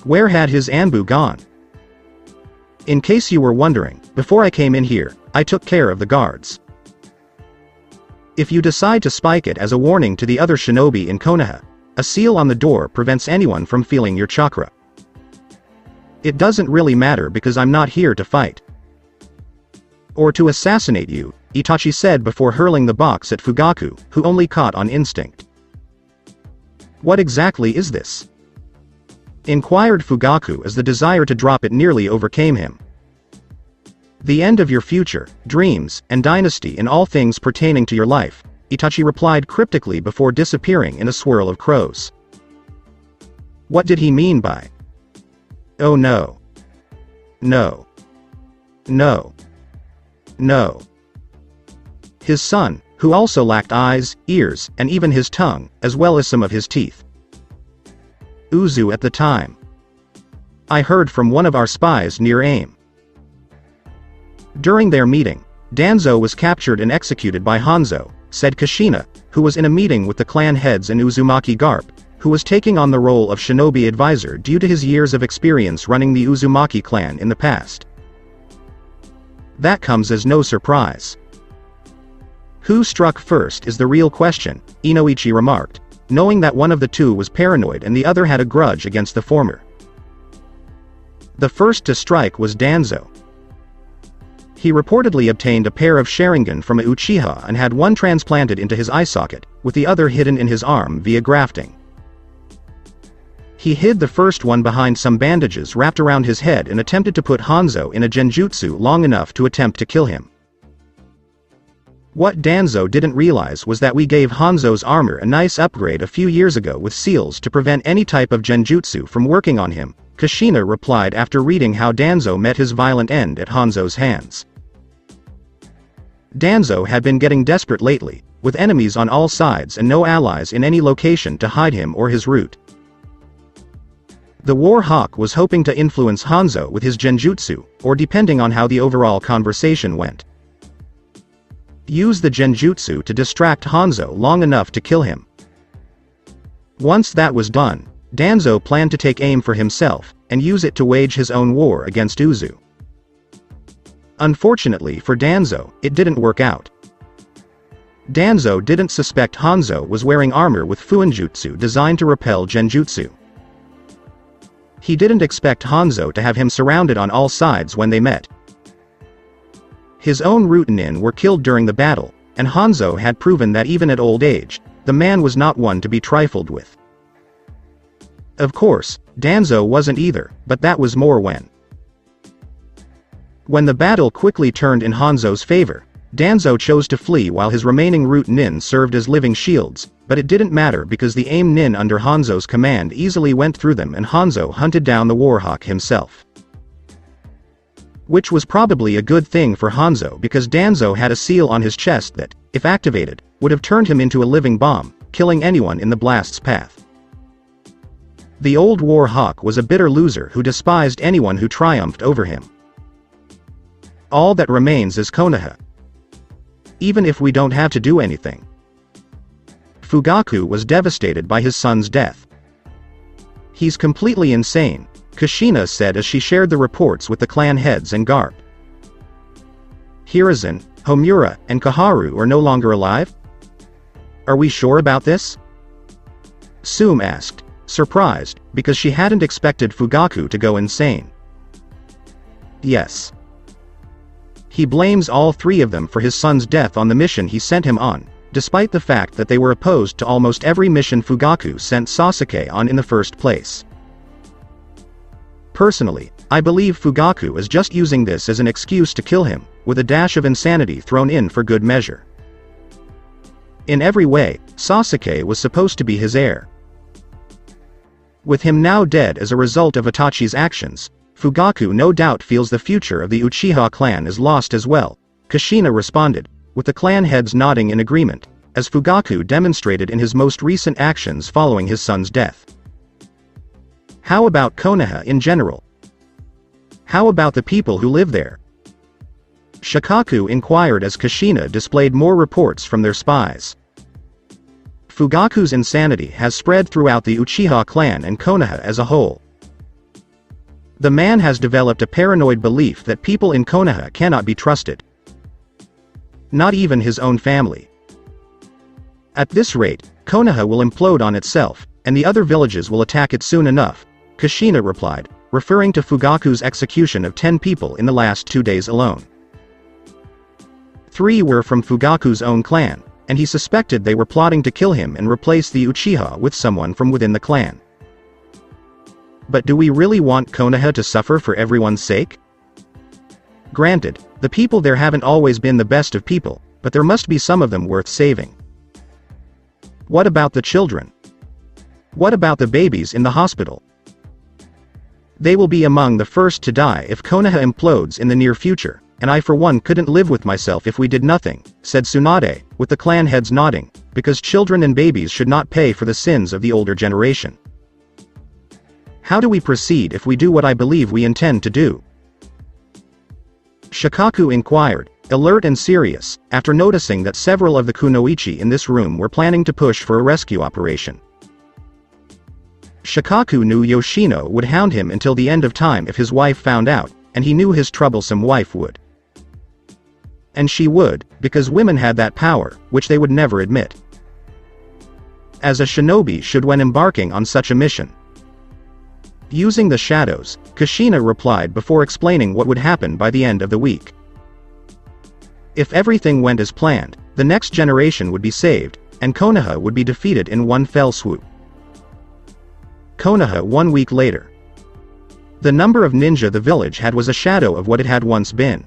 Where had his Anbu gone? "In case you were wondering, before I came in here, I took care of the guards. If you decide to spike it as a warning to the other shinobi in Konoha, a seal on the door prevents anyone from feeling your chakra. It doesn't really matter because I'm not here to fight. Or to assassinate you," Itachi said before hurling the box at Fugaku, who only caught on instinct. "What exactly is this?" inquired Fugaku as the desire to drop it nearly overcame him. "The end of your future, dreams, and dynasty in all things pertaining to your life," Itachi replied cryptically before disappearing in a swirl of crows. What did he mean by? "Oh no. No. No. No." His son, who also lacked eyes, ears, and even his tongue, as well as some of his teeth. Uzu at the time. "I heard from one of our spies near AIM. During their meeting, Danzo was captured and executed by Hanzo," said Kushina, who was in a meeting with the clan heads and Uzumaki Garp, who was taking on the role of shinobi advisor due to his years of experience running the Uzumaki clan in the past. That comes as no surprise. Who struck first is the real question, Inoichi remarked, knowing that one of the two was paranoid and the other had a grudge against the former. The first to strike was Danzo. He reportedly obtained a pair of Sharingan from a Uchiha and had one transplanted into his eye socket, with the other hidden in his arm via grafting. He hid the first one behind some bandages wrapped around his head and attempted to put Hanzo in a genjutsu long enough to attempt to kill him. What Danzo didn't realize was that we gave Hanzo's armor a nice upgrade a few years ago with seals to prevent any type of genjutsu from working on him, Kushina replied after reading how Danzo met his violent end at Hanzo's hands. Danzo had been getting desperate lately, with enemies on all sides and no allies in any location to hide him or his route. The War Hawk was hoping to influence Hanzo with his genjutsu, or depending on how the overall conversation went, use the genjutsu to distract Hanzo long enough to kill him. Once that was done, Danzo planned to take aim for himself, and use it to wage his own war against Uzu. Unfortunately for Danzo, it didn't work out. Danzo didn't suspect Hanzo was wearing armor with Fuinjutsu designed to repel genjutsu. He didn't expect Hanzo to have him surrounded on all sides when they met. His own Rutanin were killed during the battle, and Hanzo had proven that even at old age, the man was not one to be trifled with. Of course, Danzo wasn't either, but that was more when the battle quickly turned in Hanzo's favor, Danzo chose to flee while his remaining root nin served as living shields, but it didn't matter because the aim nin under Hanzo's command easily went through them and Hanzo hunted down the Warhawk himself. Which was probably a good thing for Hanzo because Danzo had a seal on his chest that, if activated, would have turned him into a living bomb, killing anyone in the blast's path. The old Warhawk was a bitter loser who despised anyone who triumphed over him. All that remains is Konoha. Even if we don't have to do anything. Fugaku was devastated by his son's death. He's completely insane, Kushina said as she shared the reports with the clan heads and Garp. Hiruzen, Homura, and Kaharu are no longer alive? Are we sure about this? Sume asked, surprised, because she hadn't expected Fugaku to go insane. Yes. He blames all three of them for his son's death on the mission he sent him on, despite the fact that they were opposed to almost every mission Fugaku sent Sasuke on in the first place. Personally, I believe Fugaku is just using this as an excuse to kill him, with a dash of insanity thrown in for good measure. In every way, Sasuke was supposed to be his heir. With him now dead as a result of Itachi's actions, Fugaku no doubt feels the future of the Uchiha clan is lost as well, Kushina responded, with the clan heads nodding in agreement, as Fugaku demonstrated in his most recent actions following his son's death. How about Konoha in general? How about the people who live there? Shikaku inquired as Kushina displayed more reports from their spies. Fugaku's insanity has spread throughout the Uchiha clan and Konoha as a whole. The man has developed a paranoid belief that people in Konoha cannot be trusted. Not even his own family. At this rate, Konoha will implode on itself, and the other villages will attack it soon enough, Kushina replied, referring to Fugaku's execution of 10 people in the last 2 days alone. 3 were from Fugaku's own clan, and he suspected they were plotting to kill him and replace the Uchiha with someone from within the clan. But do we really want Konoha to suffer for everyone's sake? Granted, the people there haven't always been the best of people, but there must be some of them worth saving. What about the children? What about the babies in the hospital? They will be among the first to die if Konoha implodes in the near future, and I for one couldn't live with myself if we did nothing, said Tsunade, with the clan heads nodding, because children and babies should not pay for the sins of the older generation. How do we proceed if we do what I believe we intend to do? Shikaku inquired, alert and serious, after noticing that several of the kunoichi in this room were planning to push for a rescue operation. Shikaku knew Yoshino would hound him until the end of time if his wife found out, and he knew his troublesome wife would. And she would, because women had that power, which they would never admit. As a shinobi should when embarking on such a mission. Using the shadows, Kushina replied before explaining what would happen by the end of the week. If everything went as planned, the next generation would be saved, and Konoha would be defeated in one fell swoop. Konoha 1 week later. The number of ninja the village had was a shadow of what it had once been.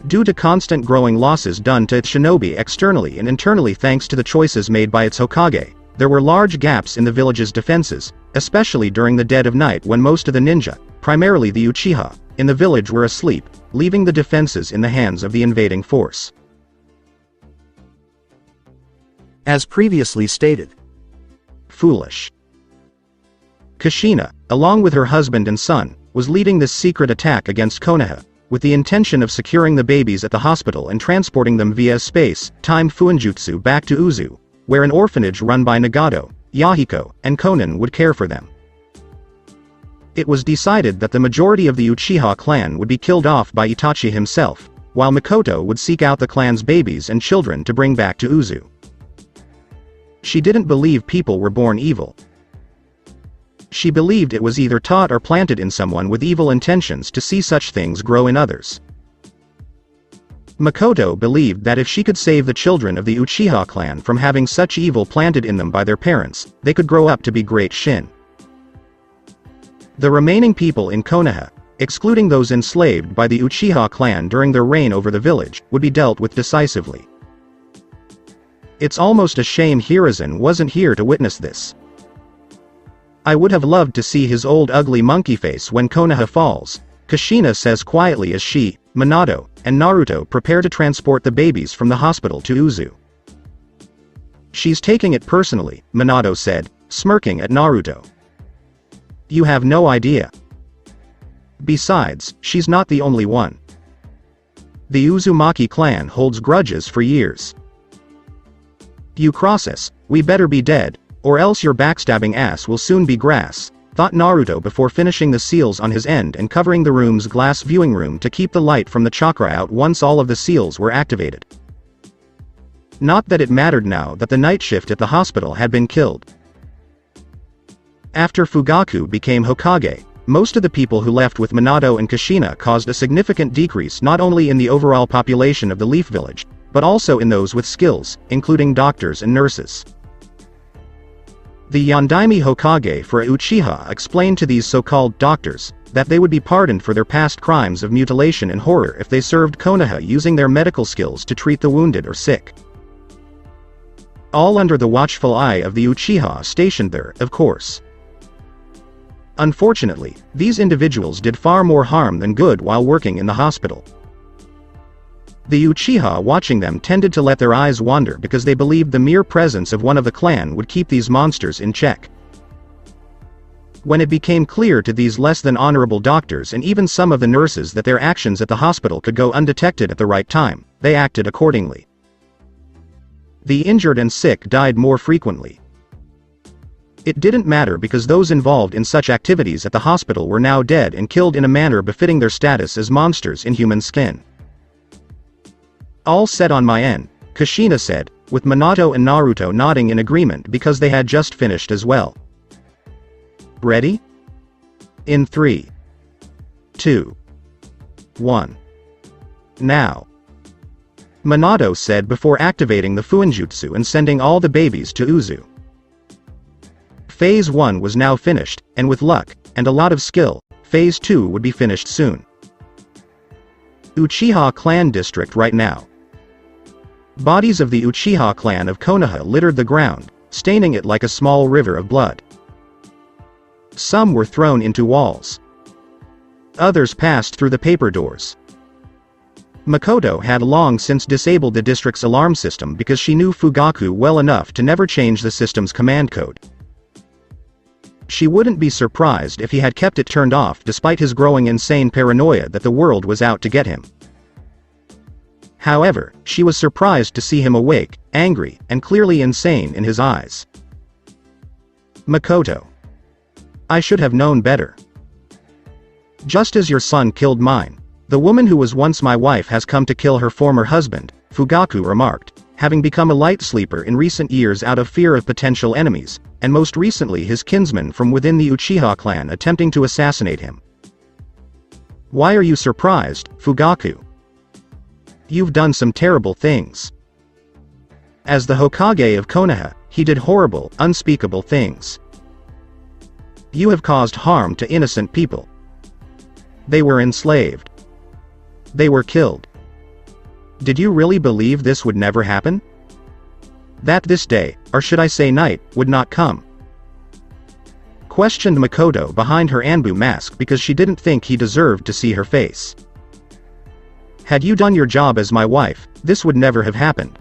Due to constant growing losses done to its shinobi externally and internally thanks to the choices made by its Hokage, there were large gaps in the village's defenses, especially during the dead of night when most of the ninja, primarily the Uchiha, in the village were asleep, leaving the defenses in the hands of the invading force. As previously stated. Foolish. Kushina, along with her husband and son, was leading this secret attack against Konoha, with the intention of securing the babies at the hospital and transporting them via space-time fuinjutsu back to Uzu, where an orphanage run by Nagato, Yahiko, and Konan would care for them. It was decided that the majority of the Uchiha clan would be killed off by Itachi himself, while Mikoto would seek out the clan's babies and children to bring back to Uzu. She didn't believe people were born evil. She believed it was either taught or planted in someone with evil intentions to see such things grow in others. Mikoto believed that if she could save the children of the Uchiha clan from having such evil planted in them by their parents, they could grow up to be great Shin. The remaining people in Konoha, excluding those enslaved by the Uchiha clan during their reign over the village, would be dealt with decisively. It's almost a shame Hiruzen wasn't here to witness this. I would have loved to see his old ugly monkey face when Konoha falls, Kushina says quietly as she, Minato, and Naruto prepare to transport the babies from the hospital to Uzu. She's taking it personally, Minato said, smirking at Naruto. You have no idea. Besides, she's not the only one. The Uzumaki clan holds grudges for years. You cross us, we better be dead, or else your backstabbing ass will soon be grass, thought Naruto before finishing the seals on his end and covering the room's glass viewing room to keep the light from the chakra out once all of the seals were activated. Not that it mattered now that the night shift at the hospital had been killed. After Fugaku became Hokage, most of the people who left with Minato and Kushina caused a significant decrease not only in the overall population of the Leaf Village, but also in those with skills, including doctors and nurses. The Yondaime Hokage for Uchiha explained to these so-called doctors that they would be pardoned for their past crimes of mutilation and horror if they served Konoha using their medical skills to treat the wounded or sick. All under the watchful eye of the Uchiha stationed there, of course. Unfortunately, these individuals did far more harm than good while working in the hospital. The Uchiha watching them tended to let their eyes wander because they believed the mere presence of one of the clan would keep these monsters in check. When it became clear to these less than honorable doctors and even some of the nurses that their actions at the hospital could go undetected at the right time, they acted accordingly. The injured and sick died more frequently. It didn't matter because those involved in such activities at the hospital were now dead and killed in a manner befitting their status as monsters in human skin. All set on my end, Kushina said, with Minato and Naruto nodding in agreement because they had just finished as well. Ready? In 3, 2, 1. Now. Minato said before activating the fuinjutsu and sending all the babies to Uzu. Phase 1 was now finished, and with luck, and a lot of skill, Phase 2 would be finished soon. Uchiha Clan District right now. Bodies of the Uchiha clan of Konoha littered the ground, staining it like a small river of blood. Some were thrown into walls. Others passed through the paper doors. Mikoto had long since disabled the district's alarm system because she knew Fugaku well enough to never change the system's command code. She wouldn't be surprised if he had kept it turned off despite his growing insane paranoia that the world was out to get him. However, she was surprised to see him awake, angry, and clearly insane in his eyes. Mikoto. I should have known better. Just as your son killed mine, The woman who was once my wife has come to kill her former husband, Fugaku remarked, having become a light sleeper in recent years out of fear of potential enemies, and most recently his kinsman from within the Uchiha clan attempting to assassinate him. Why are you surprised, Fugaku? You've done some terrible things. As the Hokage of Konoha, he did horrible, unspeakable things. You have caused harm to innocent people. They were enslaved. They were killed. Did you really believe this would never happen? That this day, or should I say night, would not come? Questioned Makoto behind her Anbu mask because she didn't think he deserved to see her face. Had you done your job as my wife, this would never have happened.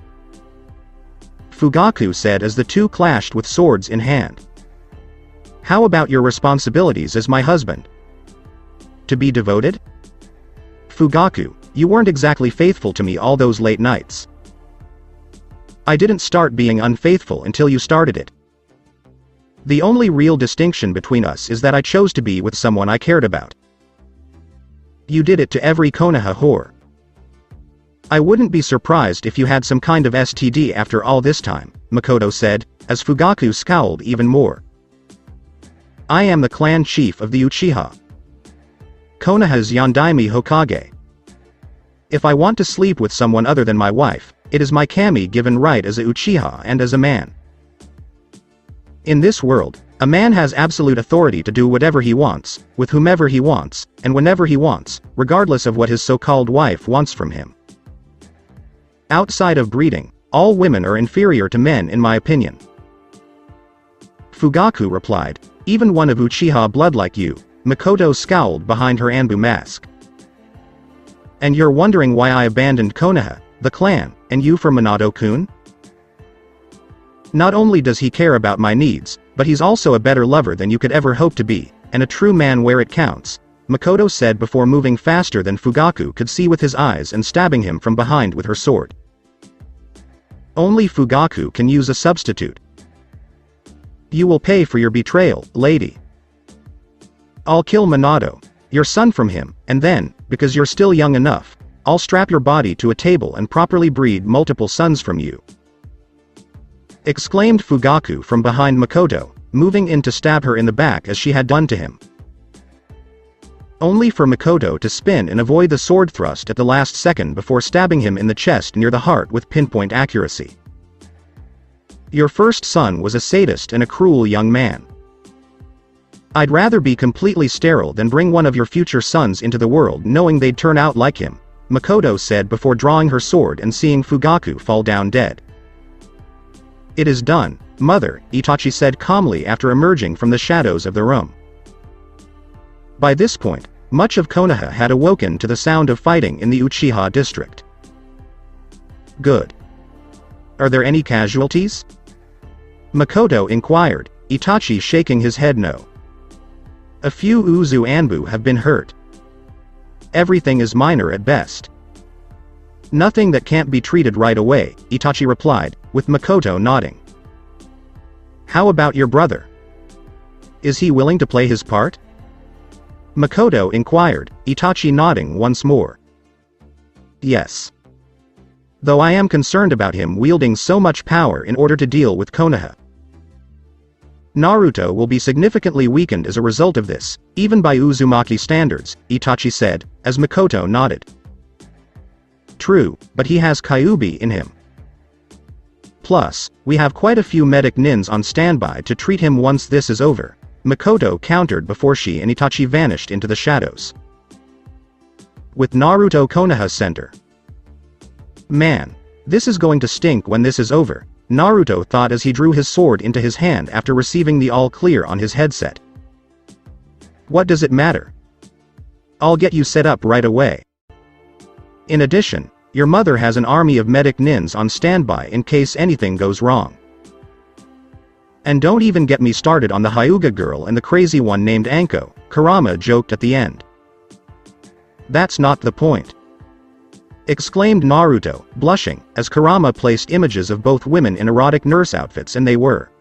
Fugaku said as the two clashed with swords in hand. How about your responsibilities as my husband? To be devoted? Fugaku, you weren't exactly faithful to me all those late nights. I didn't start being unfaithful until you started it. The only real distinction between us is that I chose to be with someone I cared about. You did it to every Konoha whore. I wouldn't be surprised if you had some kind of STD after all this time, Makoto said, as Fugaku scowled even more. I am the clan chief of the Uchiha. Konoha's Yondaime Hokage. If I want to sleep with someone other than my wife, it is my kami given right as a Uchiha and as a man. In this world, a man has absolute authority to do whatever he wants, with whomever he wants, and whenever he wants, regardless of what his so-called wife wants from him. Outside of breeding, all women are inferior to men in my opinion. Fugaku replied, even one of Uchiha blood like you. Makoto scowled behind her Anbu mask. And you're wondering why I abandoned Konoha, the clan, and you for Minato-kun? Not only does he care about my needs, but he's also a better lover than you could ever hope to be, and a true man where it counts, Makoto said before moving faster than Fugaku could see with his eyes and stabbing him from behind with her sword. Only Fugaku can use a substitute. You will pay for your betrayal, lady. I'll kill Minato, your son from him, and then, because you're still young enough, I'll strap your body to a table and properly breed multiple sons from you. Exclaimed Fugaku from behind Makoto, moving in to stab her in the back as she had done to him. Only for Makoto to spin and avoid the sword thrust at the last second before stabbing him in the chest near the heart with pinpoint accuracy. Your first son was a sadist and a cruel young man. I'd rather be completely sterile than bring one of your future sons into the world knowing they'd turn out like him, Makoto said before drawing her sword and seeing Fugaku fall down dead. It is done, mother, Itachi said calmly after emerging from the shadows of the room. By this point, much of Konoha had awoken to the sound of fighting in the Uchiha district. Good. Are there any casualties? Makoto inquired, Itachi shaking his head no. A few Uzu Anbu have been hurt. Everything is minor at best. Nothing that can't be treated right away, Itachi replied, with Makoto nodding. How about your brother? Is he willing to play his part? Makoto inquired, Itachi nodding once more. Yes. Though I am concerned about him wielding so much power in order to deal with Konoha. Naruto will be significantly weakened as a result of this, even by Uzumaki standards, Itachi said, as Makoto nodded. True, but he has Kyuubi in him. Plus, we have quite a few medic nins on standby to treat him once this is over, Makoto countered before she and Itachi vanished into the shadows. With Naruto Konoha Center. Man, this is going to stink when this is over, Naruto thought as he drew his sword into his hand after receiving the all-clear on his headset. What does it matter? I'll get you set up right away. In addition, your mother has an army of medic nins on standby in case anything goes wrong. And don't even get me started on the Hyuga girl and the crazy one named Anko, Kurama joked at the end. That's not the point. Exclaimed Naruto, blushing, as Kurama placed images of both women in erotic nurse outfits and they were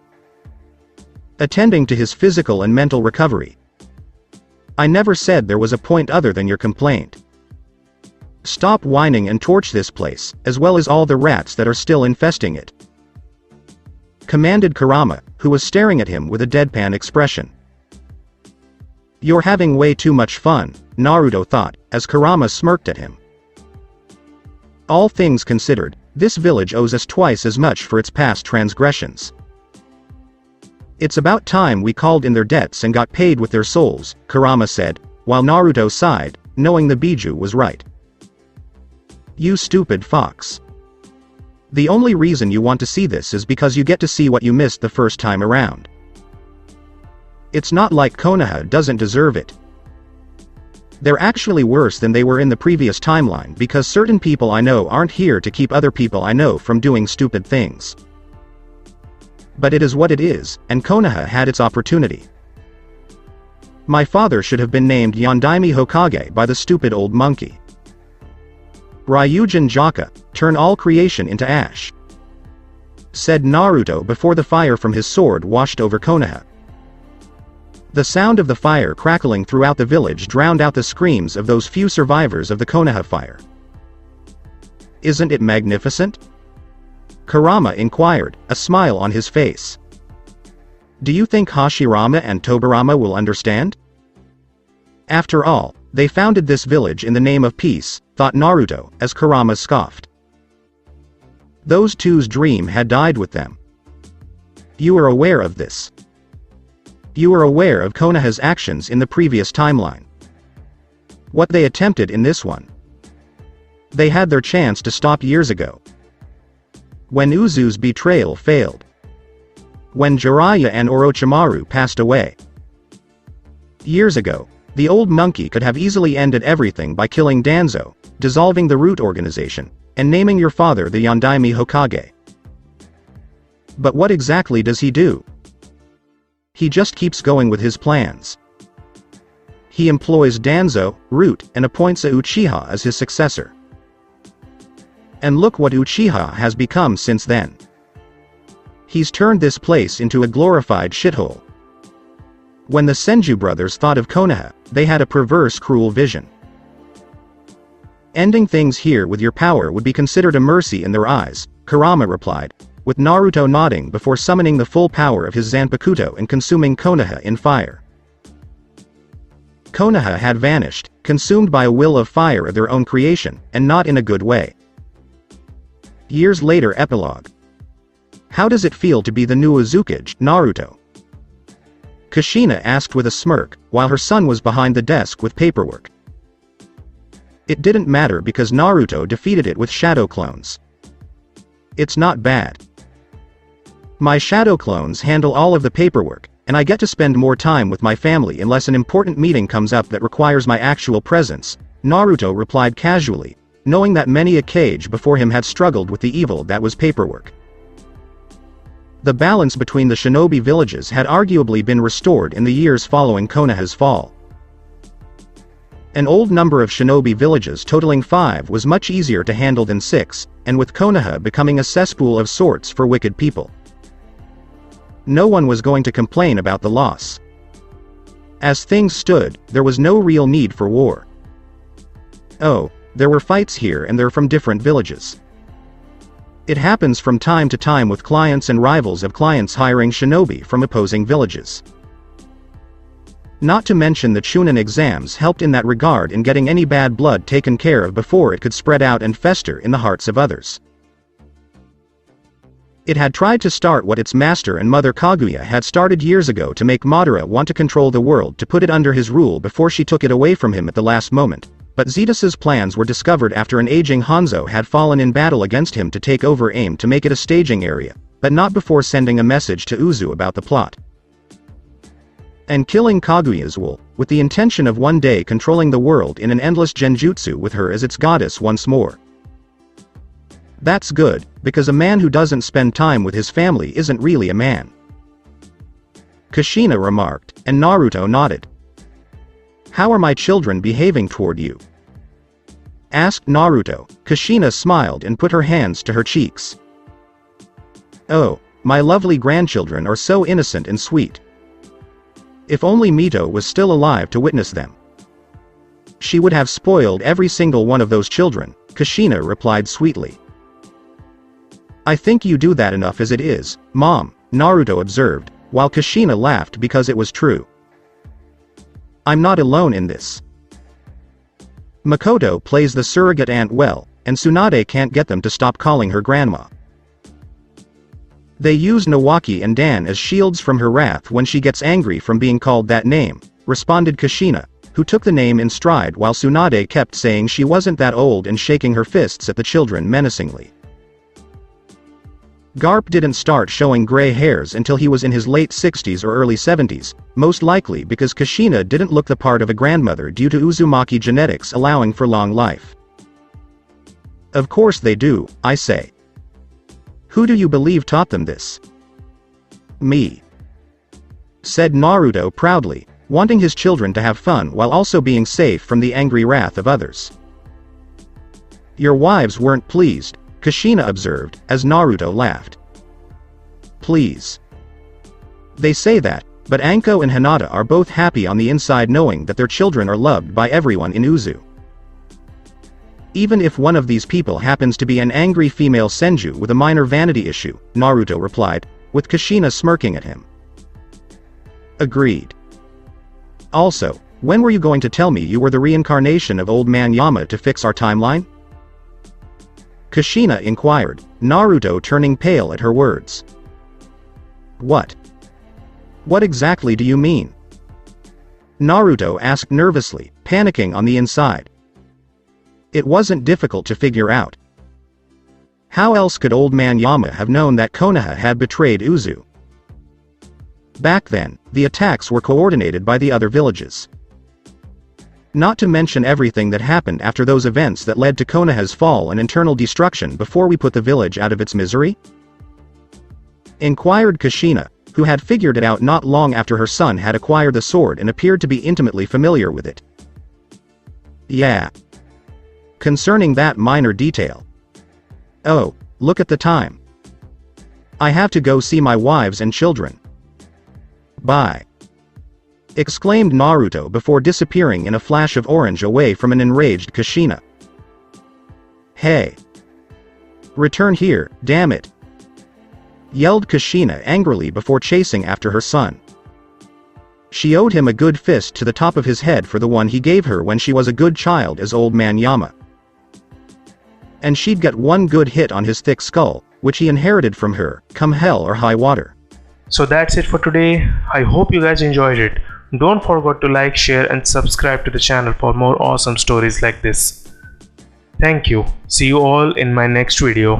attending to his physical and mental recovery. I never said there was a point other than your complaint. Stop whining and torch this place, as well as all the rats that are still infesting it," commanded Kurama, who was staring at him with a deadpan expression. "You're having way too much fun," Naruto thought, as Kurama smirked at him. "All things considered, this village owes us twice as much for its past transgressions. It's about time we called in their debts and got paid with their souls," Kurama said, while Naruto sighed, knowing the Biju was right. "You stupid fox. The only reason you want to see this is because you get to see what you missed the first time around. It's not like Konoha doesn't deserve it. They're actually worse than they were in the previous timeline because certain people I know aren't here to keep other people I know from doing stupid things. But it is what it is, and Konoha had its opportunity. My father should have been named Yondaime Hokage by the stupid old monkey. Ryujin Jaka, turn all creation into ash," said Naruto before the fire from his sword washed over Konoha. The sound of the fire crackling throughout the village drowned out the screams of those few survivors of the Konoha fire. "Isn't it magnificent?" Kurama inquired, a smile on his face. "Do you think Hashirama and Tobirama will understand? After all, they founded this village in the name of peace," thought Naruto, as Kurama scoffed. "Those two's dream had died with them. You are aware of this. You are aware of Konoha's actions in the previous timeline. What they attempted in this one. They had their chance to stop years ago. When Uzu's betrayal failed. When Jiraiya and Orochimaru passed away. Years ago, the old monkey could have easily ended everything by killing Danzo, dissolving the Root organization, and naming your father the Yondaime Hokage. But what exactly does he do? He just keeps going with his plans. He employs Danzo, Root, and appoints a Uchiha as his successor. And look what Uchiha has become since then. He's turned this place into a glorified shithole. When the Senju brothers thought of Konoha, they had a perverse, cruel vision. Ending things here with your power would be considered a mercy in their eyes," Kurama replied, with Naruto nodding before summoning the full power of his Zanpakuto and consuming Konoha in fire. Konoha had vanished, consumed by a will of fire of their own creation, and not in a good way. Years later. Epilogue. How does it feel to be the new Uzukage, Naruto? Kushina asked with a smirk, while her son was behind the desk with paperwork. It didn't matter because Naruto defeated it with shadow clones. It's not bad. My shadow clones handle all of the paperwork, and I get to spend more time with my family unless an important meeting comes up that requires my actual presence, Naruto replied casually, knowing that many a Kage before him had struggled with the evil that was paperwork. The balance between the shinobi villages had arguably been restored in the years following Konoha's fall. An old number of shinobi villages totaling 5 was much easier to handle than 6, and with Konoha becoming a cesspool of sorts for wicked people. No one was going to complain about the loss. As things stood, there was no real need for war. Oh, there were fights here and there from different villages. It happens from time to time with clients and rivals of clients hiring shinobi from opposing villages. Not to mention the Chunin exams helped in that regard in getting any bad blood taken care of before it could spread out and fester in the hearts of others. It had tried to start what its master and mother Kaguya had started years ago to make Madara want to control the world to put it under his rule before she took it away from him at the last moment, but Zetus's plans were discovered after an aging Hanzo had fallen in battle against him to take over AIM to make it a staging area, but not before sending a message to Uzu about the plot. And killing Kaguya's wool, with the intention of one day controlling the world in an endless genjutsu with her as its goddess once more. That's good, because a man who doesn't spend time with his family isn't really a man. Kushina remarked, and Naruto nodded. How are my children behaving toward you? Asked Naruto. Kushina smiled and put her hands to her cheeks. Oh, my lovely grandchildren are so innocent and sweet. If only Mito was still alive to witness them. she would have spoiled every single one of those children, Kushina replied sweetly. I think you do that enough as it is, Mom, Naruto observed, while Kushina laughed because it was true. I'm not alone in this. Makoto plays the surrogate aunt well, and Tsunade can't get them to stop calling her grandma. They use Nawaki and Dan as shields from her wrath when she gets angry from being called that name, responded Kushina, who took the name in stride while Tsunade kept saying she wasn't that old and shaking her fists at the children menacingly. Garp didn't start showing gray hairs until he was in his late 60s or early 70s, most likely because Kushina didn't look the part of a grandmother due to Uzumaki genetics allowing for long life. Of course they do, I say. Who do you believe taught them this? Me. Said Naruto proudly, wanting his children to have fun while also being safe from the angry wrath of others. Your wives weren't pleased, Kushina observed, as Naruto laughed. Please. They say that, but Anko and Hinata are both happy on the inside knowing that their children are loved by everyone in Uzu. Even if one of these people happens to be an angry female senju with a minor vanity issue, Naruto replied, with Kushina smirking at him. Agreed. Also, when were you going to tell me you were the reincarnation of Old Man Yama to fix our timeline? Kushina inquired, Naruto turning pale at her words. What? What exactly do you mean? Naruto asked nervously, panicking on the inside. It wasn't difficult to figure out. How else could Old Man Yama have known that Konoha had betrayed Uzu? Back then, the attacks were coordinated by the other villages. Not to mention everything that happened after those events that led to Konoha's fall and internal destruction before we put the village out of its misery? Inquired Kushina, who had figured it out not long after her son had acquired the sword and appeared to be intimately familiar with it. Yeah. Concerning that minor detail. Oh, look at the time. I have to go see my wives and children. Bye. Exclaimed Naruto before disappearing in a flash of orange away from an enraged Kushina. Hey! Return here, damn it! Yelled Kushina angrily before chasing after her son. She owed him a good fist to the top of his head for the one he gave her when she was a good child as Old Man Yama. And she'd get one good hit on his thick skull, which he inherited from her, come hell or high water. So that's it for today. I hope you guys enjoyed it. Don't forget to like, share and subscribe to the channel for more awesome stories like this. Thank you. See you all in my next video.